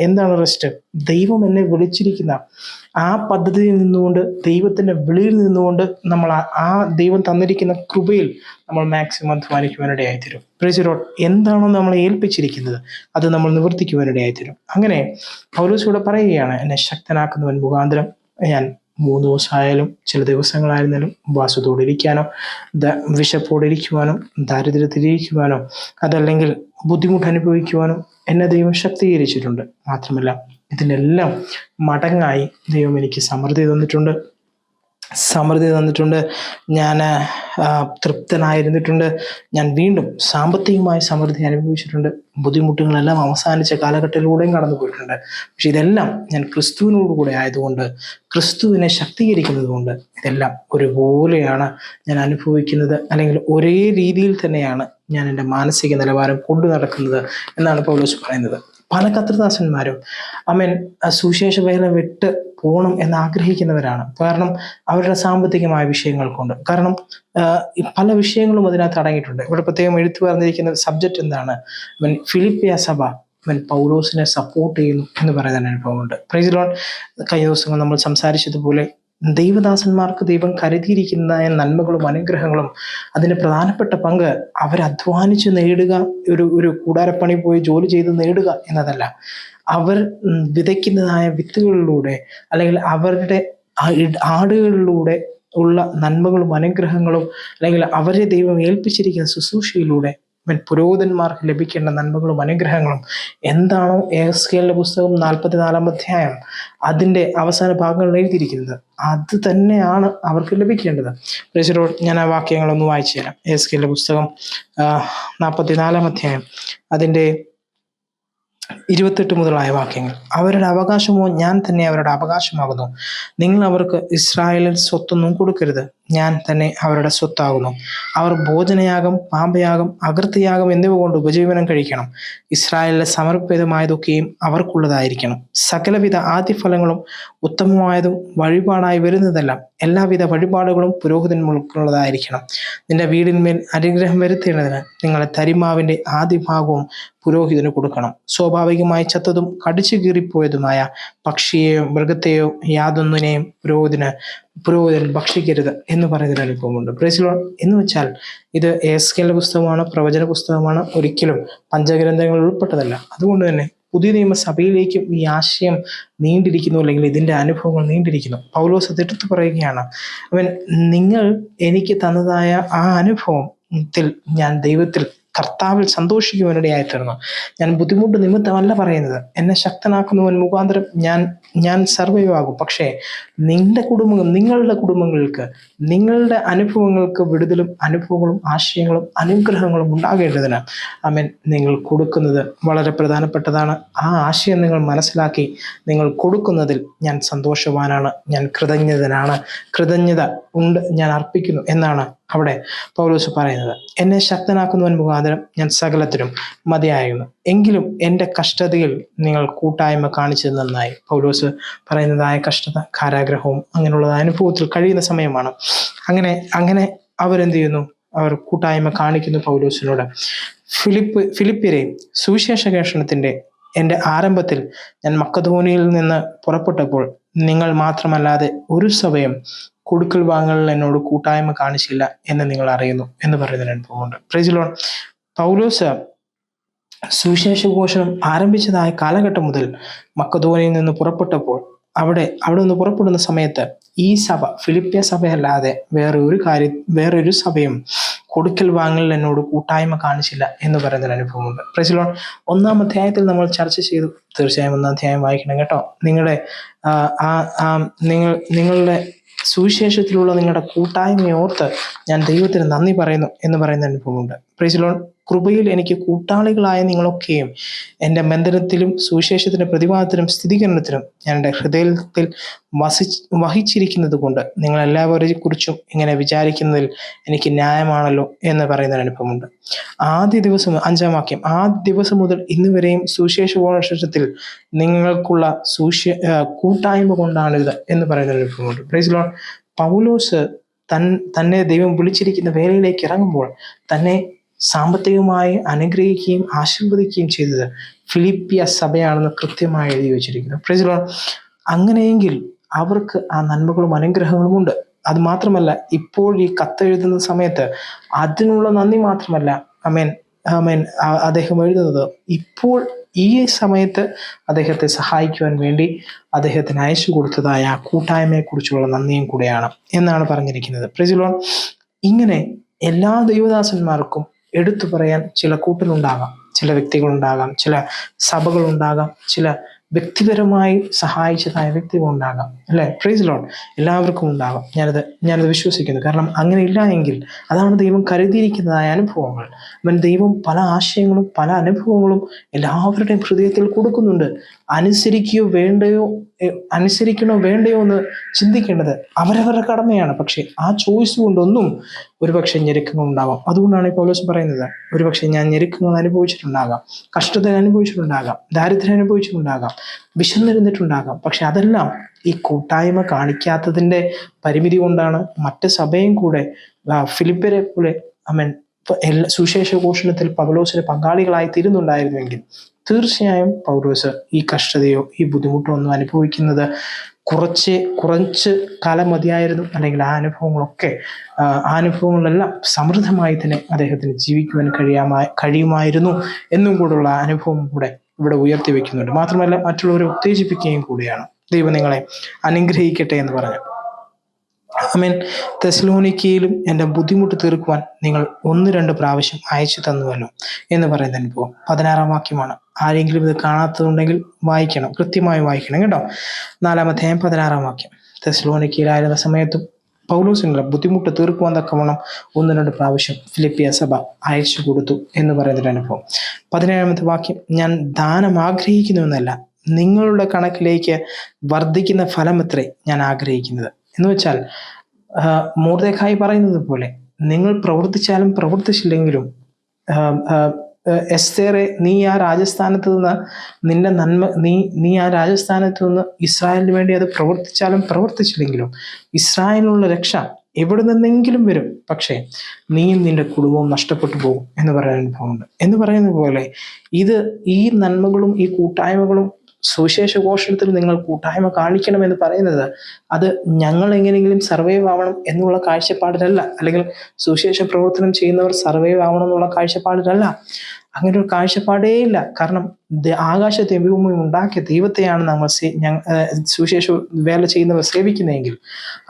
എന്താണ് റെസ്റ്റ്? ദൈവം എന്നെ വിളിച്ചിരിക്കുന്ന ആ പദ്ധതിയിൽ നിന്നുകൊണ്ട്, ദൈവത്തിന്റെ വിളിയിൽ നിന്നുകൊണ്ട് നമ്മൾ ആ ദൈവം തന്നിരിക്കുന്ന കൃപയിൽ നമ്മൾ മാക്സിമം അധ്വാനിക്കുവാനിടയായിത്തീരും. Praise the lord. എന്താണോ നമ്മളെ ഏൽപ്പിച്ചിരിക്കുന്നത് അത് നമ്മൾ നിവർത്തിക്കുവാനിടയായിത്തീരും. അങ്ങനെ പൗലോസ് ഇവിടെ പറയുകയാണ്, എന്നെ ശക്തനാക്കുന്നവൻ മുഖാന്തരം ഞാൻ 3 ദിവസമായാലും ചില ദിവസങ്ങളായിരുന്നാലും ഉപവാസത്തോടെ ഇരിക്കാനോ വിശപ്പോടെ ഇരിക്കുവാനോ ദാരിദ്ര്യത്തിലിരിക്കുവാനോ അതല്ലെങ്കിൽ ബുദ്ധിമുട്ട് അനുഭവിക്കുവാനോ എന്നെ ദൈവം ശക്തീകരിച്ചിട്ടുണ്ട്. മാത്രമല്ല ഇതിനെല്ലാം മടങ്ങായി ദൈവം എനിക്ക് സമൃദ്ധി തന്നിട്ടുണ്ട്. ഞാൻ തൃപ്തനായിരുന്നിട്ടുണ്ട്. ഞാൻ വീണ്ടും സാമ്പത്തികമായി സമൃദ്ധി അനുഭവിച്ചിട്ടുണ്ട്. ബുദ്ധിമുട്ടുകളെല്ലാം അവസാനിച്ച കാലഘട്ടത്തിലൂടെയും കടന്നു പോയിട്ടുണ്ട്. പക്ഷെ ഇതെല്ലാം ഞാൻ ക്രിസ്തുവിനോടുകൂടെ ആയതുകൊണ്ട്, ക്രിസ്തുവിനെ ശക്തീകരിക്കുന്നത് കൊണ്ട് ഇതെല്ലാം ഒരുപോലെയാണ് ഞാൻ അനുഭവിക്കുന്നത്, അല്ലെങ്കിൽ ഒരേ രീതിയിൽ തന്നെയാണ് ഞാൻ എൻ്റെ മാനസിക നിലവാരം കൊണ്ടു നടക്കുന്നത് എന്നാണ് പൗലോസ് പറയുന്നത്. പല കർത്തൃദാസന്മാരും സുവിശേഷ വേല വിട്ട് പോകണം എന്ന് ആഗ്രഹിക്കുന്നവരാണ്. കാരണം അവരുടെ സാമ്പത്തികമായ വിഷയങ്ങൾ കൊണ്ട്. കാരണം പല വിഷയങ്ങളും അതിനകത്ത് അടങ്ങിയിട്ടുണ്ട്. ഇവിടെ പ്രത്യേകം എഴുത്തു പറഞ്ഞിരിക്കുന്ന സബ്ജക്റ്റ് എന്താണ്? ഫിലിപ്പിയ സഭ പൗലോസിനെ സപ്പോർട്ട് ചെയ്യുന്നു എന്ന് പറയുന്ന അനുഭവമുണ്ട്. Price the Lord. കഴിഞ്ഞ ദിവസങ്ങൾ നമ്മൾ സംസാരിച്ചതുപോലെ ദൈവദാസന്മാർക്ക് ദൈവം കരുതിയിരിക്കുന്ന നന്മകളും അനുഗ്രഹങ്ങളും അതിന് പ്രധാനപ്പെട്ട പങ്ക് അവരധ്വാനിച്ച് നേടുക, ഒരു കൂടാരപ്പണി പോയി ജോലി ചെയ്ത് നേടുക എന്നതല്ല. അവർ വിതയ്ക്കുന്നതായ വിത്തുകളിലൂടെ അല്ലെങ്കിൽ അവരുടെ ആടുകളിലൂടെ ഉള്ള നന്മകളും അനുഗ്രഹങ്ങളും അല്ലെങ്കിൽ അവരെ ദൈവം ഏൽപ്പിച്ചിരിക്കുന്ന ശുശ്രൂഷയിലൂടെ പുരോഹിതന്മാർക്ക് ലഭിക്കേണ്ട നന്മകളും അനുഗ്രഹങ്ങളും എന്താണോ എഹെസ്കേലിന്റെ പുസ്തകം 44-ാം അധ്യായം അതിൻ്റെ അവസാന ഭാഗങ്ങളിൽ എഴുതിയിരിക്കുന്നത്, അത് തന്നെയാണ് അവർക്ക് ലഭിക്കേണ്ടത്. പ്രേക്ഷകരോട് ഞാൻ ആ വാക്യങ്ങളൊന്ന് വായിച്ചു തരാം. എഹെസ്കേലിന്റെ പുസ്തകം 44-ാം അധ്യായം അതിൻ്റെ 28 മുതലായ വാക്യങ്ങൾ. അവരുടെ അവകാശമോ ഞാൻ തന്നെ അവരുടെ അവകാശമാകുന്നു. നിങ്ങൾ അവർക്ക് ഇസ്രായേലിൽ സ്വത്തൊന്നും കൊടുക്കരുത്, ഞാൻ തന്നെ അവരുടെ സ്വത്താകുന്നു. അവർ ഭോജനയാഗം, പാപയാഗം, അകൃത്യയാഗം എന്നിവ കൊണ്ട് ഉപജീവനം കഴിക്കണം. ഇസ്രായേലിലെ സമർപ്പിതമായതൊക്കെയും അവർക്കുള്ളതായിരിക്കണം. സകലവിധ ആദ്യഫലങ്ങളും ഉത്തമമായതും വഴിപാടായി വരുന്നതെല്ലാം എല്ലാവിധ വഴിപാടുകളും പുരോഹിതന്മാർക്കുള്ളതായിരിക്കണം. നിന്റെ വീടിന്മേൽ അനുഗ്രഹം വരുത്തേണ്ടതിന് നിങ്ങളെ തരിമാവിന്റെ ആദ്യ ഭാഗവും പുരോഹിതന് കൊടുക്കണം. സ്വാഭാവികമായി ചത്തതും കടിച്ചു കീറിപ്പോയതുമായ പക്ഷിയെയോ മൃഗത്തെയോ യാതൊന്നിനെയും പുരോഹിതൻ ഭക്ഷിക്കരുത് എന്ന് പറയുന്നൊരു അനുഭവമുണ്ട്. Price the Lord. എന്ന് വെച്ചാൽ ഇത് എഹെസ്കേലിന്റെ പുസ്തകമാണ്, പ്രവചന പുസ്തകമാണ്, ഒരിക്കലും പഞ്ചഗ്രന്ഥങ്ങളിൽ ഉൾപ്പെട്ടതല്ല. അതുകൊണ്ട് തന്നെ പുതിയ നിയമസഭയിലേക്കും ഈ ആശയം നീണ്ടിരിക്കുന്നു, അല്ലെങ്കിൽ ഇതിൻ്റെ അനുഭവങ്ങൾ നീണ്ടിരിക്കുന്നു. പൗലോസ് അത് എടുത്തു പറയുകയാണ്. നിങ്ങൾ എനിക്ക് തന്നതായ ആ അനുഭവത്തിൽ ഞാൻ ദൈവത്തിൽ കർത്താവിൽ സന്തോഷിക്കുവാനിടയായി തീർന്നു. ഞാൻ ബുദ്ധിമുട്ട് നിമിത്തമല്ല പറയുന്നത്. എന്നെ ശക്തനാക്കുന്നവൻ മുഖാന്തരം ഞാൻ സർവൈവ് ആകും. പക്ഷേ നിങ്ങളുടെ കുടുംബങ്ങൾക്ക് നിങ്ങളുടെ അനുഭവങ്ങൾക്ക് വിടുതലും അനുഭവങ്ങളും ആശയങ്ങളും അനുഗ്രഹങ്ങളും ഉണ്ടാകേണ്ടതിന് നിങ്ങൾ കൊടുക്കുന്നത് വളരെ പ്രധാനപ്പെട്ടതാണ്. ആ ആശയം നിങ്ങൾ മനസ്സിലാക്കി നിങ്ങൾ കൊടുക്കുന്നതിൽ ഞാൻ സന്തോഷവാനാണ്, ഞാൻ കൃതജ്ഞത ഉണ്ട്, ഞാൻ അർപ്പിക്കുന്നു എന്നാണ് അവിടെ പൗലോസ് പറയുന്നത്. എന്നെ ശക്തനാക്കുന്നവൻ മുഖാന്തരം ഞാൻ സകലത്തിനും മതിയായിരുന്നു. എങ്കിലും എൻ്റെ കഷ്ടതയിൽ നിങ്ങൾ കൂട്ടായ്മ കാണിച്ചത് നന്നായി. പൗലോസ് പറയുന്നതായ കഷ്ടത, കാരാഗ്രഹവും അങ്ങനെയുള്ളതായ അനുഭവത്തിൽ കഴിയുന്ന സമയമാണ്. അങ്ങനെ അവരെന്ത് ചെയ്യുന്നു? അവർ കൂട്ടായ്മ കാണിക്കുന്നു പൗലോസിനോട്. ഫിലിപ്പിയരെ സുവിശേഷ ഘോഷണത്തിന്റെ എൻ്റെ ആരംഭത്തിൽ ഞാൻ മക്കദോനിയയിൽ നിന്ന് പുറപ്പെട്ടപ്പോൾ നിങ്ങൾ മാത്രമല്ലാതെ ഒരു സഭയും കൊടുക്കൽ വാങ്ങലിൽ എന്നോട് കൂട്ടായ്മ കാണിച്ചില്ല എന്ന് നിങ്ങൾ അറിയുന്നു എന്ന് പറയുന്ന അനുഭവമുണ്ട്. Price the Lord. പൗലോസ് സുവിശേഷ ഘോഷണം ആരംഭിച്ചതായ കാലഘട്ടം മുതൽ മക്കദോനിയയിൽ നിന്ന് പുറപ്പെട്ടപ്പോൾ അവിടെ നിന്ന് പുറപ്പെടുന്ന സമയത്ത് ഈ സഭ, ഫിലിപ്പിയ സഭയല്ലാതെ വേറൊരു സഭയും കൊടുക്കൽ വാങ്ങലിൽ എന്നോട് കൂട്ടായ്മ കാണിച്ചില്ല എന്ന് പറയുന്നൊരു അനുഭവമുണ്ട്. Price the Lord. 1-ാം അധ്യായത്തിൽ നമ്മൾ ചർച്ച ചെയ്തു. തീർച്ചയായും 1-ാം അധ്യായം വായിക്കണം കേട്ടോ. നിങ്ങളുടെ സുവിശേഷത്തിലുള്ള നിങ്ങളുടെ കൂട്ടായ്മയോർത്ത് ഞാൻ ദൈവത്തിന് നന്ദി പറയുന്നു എന്ന് പറയുന്ന അനുഭവമുണ്ട്. Price the Lord. കൃപയിൽ എനിക്ക് കൂട്ടാളികളായ നിങ്ങളൊക്കെയും എൻ്റെ ബന്ധനത്തിലും സുവിശേഷത്തിന്റെ പ്രതിവാദത്തിലും സ്ഥിരീകരണത്തിനും ഞാൻ എൻ്റെ ഹൃദയത്തിൽ വഹിച്ചിരിക്കുന്നത് കൊണ്ട് നിങ്ങൾ എല്ലാവരെ കുറിച്ചും ഇങ്ങനെ വിചാരിക്കുന്നതിൽ എനിക്ക് ന്യായമാണല്ലോ എന്ന് പറയുന്ന അനുഭവമുണ്ട്. ആദ്യ ദിവസം 5-ാം വാക്യം, ആദ്യ ദിവസം മുതൽ ഇന്ന് വരെയും സുവിശേഷ ഘോഷത്തിൽ നിങ്ങൾക്കുള്ള കൂട്ടായ്മ കൊണ്ടാണിത് എന്ന് പറയുന്ന അനുഭവമുണ്ട്. Price the Lord. പൗലോസ് തന്നെ ദൈവം വിളിച്ചിരിക്കുന്ന വേലയിലേക്ക് ഇറങ്ങുമ്പോൾ തന്നെ സാമ്പത്തികമായി അനുഗ്രഹിക്കുകയും ആശീർവദിക്കുകയും ചെയ്തത് ഫിലിപ്പിയ സഭയാണെന്ന് കൃത്യമായി എഴുതി വെച്ചിരിക്കുന്നു. Price the Lord. അങ്ങനെയെങ്കിൽ അവർക്ക് ആ നന്മകളും അനുഗ്രഹങ്ങളും ഉണ്ട്. അത് മാത്രമല്ല, ഇപ്പോൾ ഈ കത്തെഴുതുന്ന സമയത്ത് അതിനുള്ള നന്ദി മാത്രമല്ല, അദ്ദേഹം എഴുതുന്നത് ഇപ്പോൾ ഈ സമയത്ത് അദ്ദേഹത്തെ സഹായിക്കുവാൻ വേണ്ടി അദ്ദേഹത്തിന് അയച്ചു കൊടുത്തതായ ആ കൂട്ടായ്മയെക്കുറിച്ചുള്ള നന്ദിയും കൂടെയാണ് എന്നാണ് പറഞ്ഞിരിക്കുന്നത്. Price the Lord. ഇങ്ങനെ എല്ലാ ദൈവദാസന്മാർക്കും എടുത്തു പറയാൻ ചില കൂട്ടരുണ്ടാകാം, ചില വ്യക്തികളുണ്ടാകാം, ചില സഭകളുണ്ടാകാം, ചില വ്യക്തിപരമായി സഹായിച്ചതായ വ്യക്തികളുണ്ടാകാം, അല്ലെ? Price the Lord. എല്ലാവർക്കും ഉണ്ടാകാം. ഞാനത് വിശ്വസിക്കുന്നു. കാരണം അങ്ങനെ ഇല്ല എങ്കിൽ അതാണ് ദൈവം കരുതിയിരിക്കുന്നതായ അനുഭവങ്ങൾ. ദൈവം പല ആശയങ്ങളും പല അനുഭവങ്ങളും എല്ലാവരുടെയും ഹൃദയത്തിൽ കൊടുക്കുന്നുണ്ട്. അനുസരിക്കണോ വേണ്ടയോ എന്ന് ചിന്തിക്കേണ്ടത് അവരവരുടെ കടമയാണ്. പക്ഷെ ആ ചോയ്സ് കൊണ്ടൊന്നും ഒരുപക്ഷെ ഞെരുക്കങ്ങൾ ഉണ്ടാവാം. അതുകൊണ്ടാണ് പൗലോസ് പറയുന്നത്, ഒരുപക്ഷെ ഞാൻ ഞെരുക്കങ്ങൾ അനുഭവിച്ചിട്ടുണ്ടാകാം, കഷ്ടത അനുഭവിച്ചിട്ടുണ്ടാകാം, ദാരിദ്ര്യം അനുഭവിച്ചിട്ടുണ്ടാകാം, വിശന്നിരുന്നിട്ടുണ്ടാകാം. പക്ഷെ അതെല്ലാം ഈ കൂട്ടായ്മ കാണിക്കാത്തതിൻ്റെ പരിമിതി കൊണ്ടാണ്. മറ്റ് സഭയും കൂടെ ഫിലിപ്പിയരെ പോലെ സുവിശേഷ ഘോഷണത്തിൽ പൗലോസിന് പങ്കാളികളായി തീരുന്നുണ്ടായിരുന്നുവെങ്കിൽ തീർച്ചയായും പൗലോസ് ഈ കഷ്ടതയോ ഈ ബുദ്ധിമുട്ടോ ഒന്നും അനുഭവിക്കുന്നത് കുറച്ച് കാലം മതിയായിരുന്നു. അല്ലെങ്കിൽ ആ അനുഭവങ്ങളെല്ലാം സമൃദ്ധമായി തന്നെ അദ്ദേഹത്തിന് ജീവിക്കുവാൻ കഴിയുമായിരുന്നു എന്നും കൂടെയുള്ള അനുഭവം കൂടെ ഇവിടെ ഉയർത്തി വെക്കുന്നുണ്ട്. മാത്രമല്ല മറ്റുള്ളവരെ ഉത്തേജിപ്പിക്കുകയും കൂടിയാണ്. ദൈവം നിങ്ങളെ അനുഗ്രഹിക്കട്ടെ എന്ന് പറഞ്ഞു. തെസ്സലോനിക്കയിലും എൻ്റെ ബുദ്ധിമുട്ട് തീർക്കുവാൻ നിങ്ങൾ 1-2 പ്രാവശ്യം അയച്ചു തന്നുവല്ലോ എന്ന് പറയുന്ന അനുഭവം 16-ാം വാക്യമാണ്. ആരെങ്കിലും ഇത് കാണാത്തതുണ്ടെങ്കിൽ വായിക്കണം, കൃത്യമായി വായിക്കണം കേട്ടോ. 4-ാം അധ്യായം 16-ാം വാക്യം. തെസ്സലോനിക്കയിലായിരുന്ന സമയത്തും പൗലോസിനുള്ള ബുദ്ധിമുട്ട് തീർക്കുവാൻ തക്കവണ്ണം 1-2 പ്രാവശ്യം ഫിലിപ്പിയ സഭ അയച്ചു കൊടുത്തു എന്ന് പറയുന്നൊരു അനുഭവം. 17-ാമത്തെ വാക്യം, ഞാൻ ദാനം ആഗ്രഹിക്കുന്നുവെന്നല്ല, നിങ്ങളുടെ കണക്കിലേക്ക് വർദ്ധിക്കുന്ന ഫലമത്രേ ഞാൻ ആഗ്രഹിക്കുന്നത്. എന്ന് വെച്ചാൽ മൊർദെഖായി പറയുന്നത് പോലെ നിങ്ങൾ പ്രവർത്തിച്ചാലും പ്രവർത്തിച്ചില്ലെങ്കിലും എസ്തേറെ, നീ ആ രാജസ്ഥാനത്ത് നിന്ന് നിന്റെ നന്മ നീ ആ രാജസ്ഥാനത്ത് നിന്ന് ഇസ്രായേലിന് വേണ്ടി അത് പ്രവർത്തിച്ചാലും പ്രവർത്തിച്ചില്ലെങ്കിലും ഇസ്രായേലിനുള്ള രക്ഷ എവിടെ നിന്നെങ്കിലും വരും. പക്ഷേ നീയും നിന്റെ കുടുംബവും നഷ്ടപ്പെട്ടു പോകും എന്ന് പറയുന്ന അനുഭവമുണ്ട്. എന്ന് പറയുന്ന പോലെ ഈ നന്മകളും ഈ കൂട്ടായ്മകളും സുവിശേഷ ഘോഷണത്തിൽ നിങ്ങൾ കൂട്ടായ്മ കാണിക്കണമെന്ന് പറയുന്നത് അത് ഞങ്ങൾ എങ്ങനെയെങ്കിലും സർവൈവ് ആവണം എന്നുള്ള കാഴ്ചപ്പാടിലല്ല, അല്ലെങ്കിൽ സുവിശേഷ പ്രവർത്തനം ചെയ്യുന്നവർ സർവൈവ് ആവണം എന്നുള്ള കാഴ്ചപ്പാടിലല്ല. അങ്ങനെ ഒരു കാഴ്ചപ്പാടേ ഇല്ല. കാരണം ആകാശത്തെ ഭൂമിയും ഉണ്ടാക്കിയ ദൈവത്തെയാണ് നമ്മൾ സുവിശേഷ വേല ചെയ്യുന്നവർ സേവിക്കുന്നതെങ്കിൽ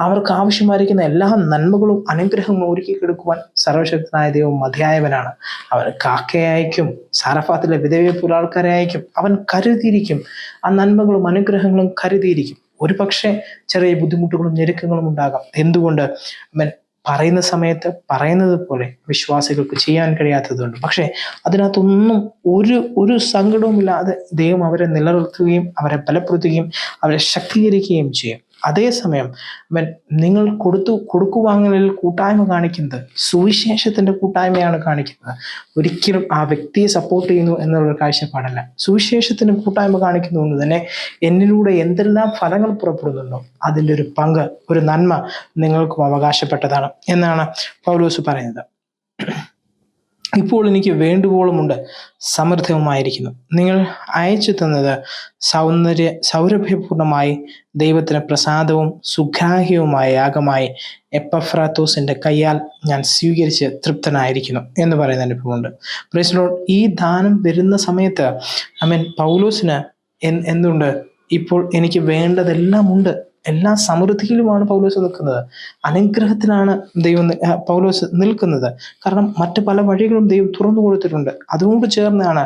അവർക്ക് ആവശ്യമായിരിക്കുന്ന എല്ലാ നന്മകളും അനുഗ്രഹങ്ങളും ഒരുക്കി കൊടുക്കുവാൻ സർവശക്തനായ ദൈവം മതിയായവനാണ്. അവൻ കാക്കയയക്കും, സാരഫാത്തിലെ വിധവയെ ആൾക്കാരെ അയക്കും. അവൻ കരുതിയിരിക്കും, ആ നന്മകളും അനുഗ്രഹങ്ങളും കരുതിയിരിക്കും. ഒരു പക്ഷേ ചെറിയ ബുദ്ധിമുട്ടുകളും ഞെരുക്കങ്ങളും ഉണ്ടാകാം. എന്തുകൊണ്ട്? അവൻ പറയുന്ന സമയത്ത് പറയുന്നത് പോലെ വിശ്വാസികൾക്ക് ചെയ്യാൻ കഴിയാത്തതുകൊണ്ട്. പക്ഷെ അതിനകത്തൊന്നും ഒരു സങ്കടവുമില്ലാതെ ദൈവം അവരെ നിലനിർത്തുകയും അവരെ ബലപ്പെടുത്തുകയും അവരെ ശക്തീകരിക്കുകയും ചെയ്യും. അതേസമയം നിങ്ങൾ കൊടുക്കുവാങ്ങലിൽ കൂട്ടായ്മ കാണിക്കുന്നത് സുവിശേഷത്തിന്റെ കൂട്ടായ്മയാണ് കാണിക്കുന്നത്. ഒരിക്കലും ആ വ്യക്തിയെ സപ്പോർട്ട് ചെയ്യുന്നു എന്നുള്ള കാഴ്ചപ്പാടല്ല. സുവിശേഷത്തിന് കൂട്ടായ്മ കാണിക്കുന്നതുകൊണ്ട് തന്നെ എന്നിലൂടെ എന്തെല്ലാം ഫലങ്ങൾ പുറപ്പെടുന്നുണ്ടോ അതിൻ്റെ ഒരു പങ്ക്, ഒരു നന്മ നിങ്ങൾക്കും അവകാശപ്പെട്ടതാണ് എന്നാണ് പൗലോസ് പറയുന്നത്. ഇപ്പോൾ എനിക്ക് വേണ്ടുവോളമുണ്ട്, സമൃദ്ധവുമായിരിക്കുന്നു. നിങ്ങൾ അയച്ചു തന്നത് സൗരഭ്യപൂർണമായി ദൈവത്തിന് പ്രസാദവും സുഗ്രാഹ്യവുമായ യാഗമായി എപ്പഫ്രാത്തോസിന്റെ കയ്യാൽ ഞാൻ സ്വീകരിച്ച് തൃപ്തനായിരിക്കുന്നു എന്ന് പറയുന്ന അനുഭവമുണ്ട്. Price the Lord. ഈ ദാനം വരുന്ന സമയത്ത് പൗലോസിന് എന്തുണ്ട്? ഇപ്പോൾ എനിക്ക് വേണ്ടതെല്ലാം ഉണ്ട്. എല്ലാ സമൃദ്ധിയിലുമാണ് പൗലോസ് നിൽക്കുന്നത്. അനുഗ്രഹത്തിലാണ് പൗലോസ് നിൽക്കുന്നത്. കാരണം മറ്റു പല വഴികളും ദൈവം തുറന്നു കൊടുത്തിട്ടുണ്ട്. അതുകൊണ്ട് ചേർന്നാണ്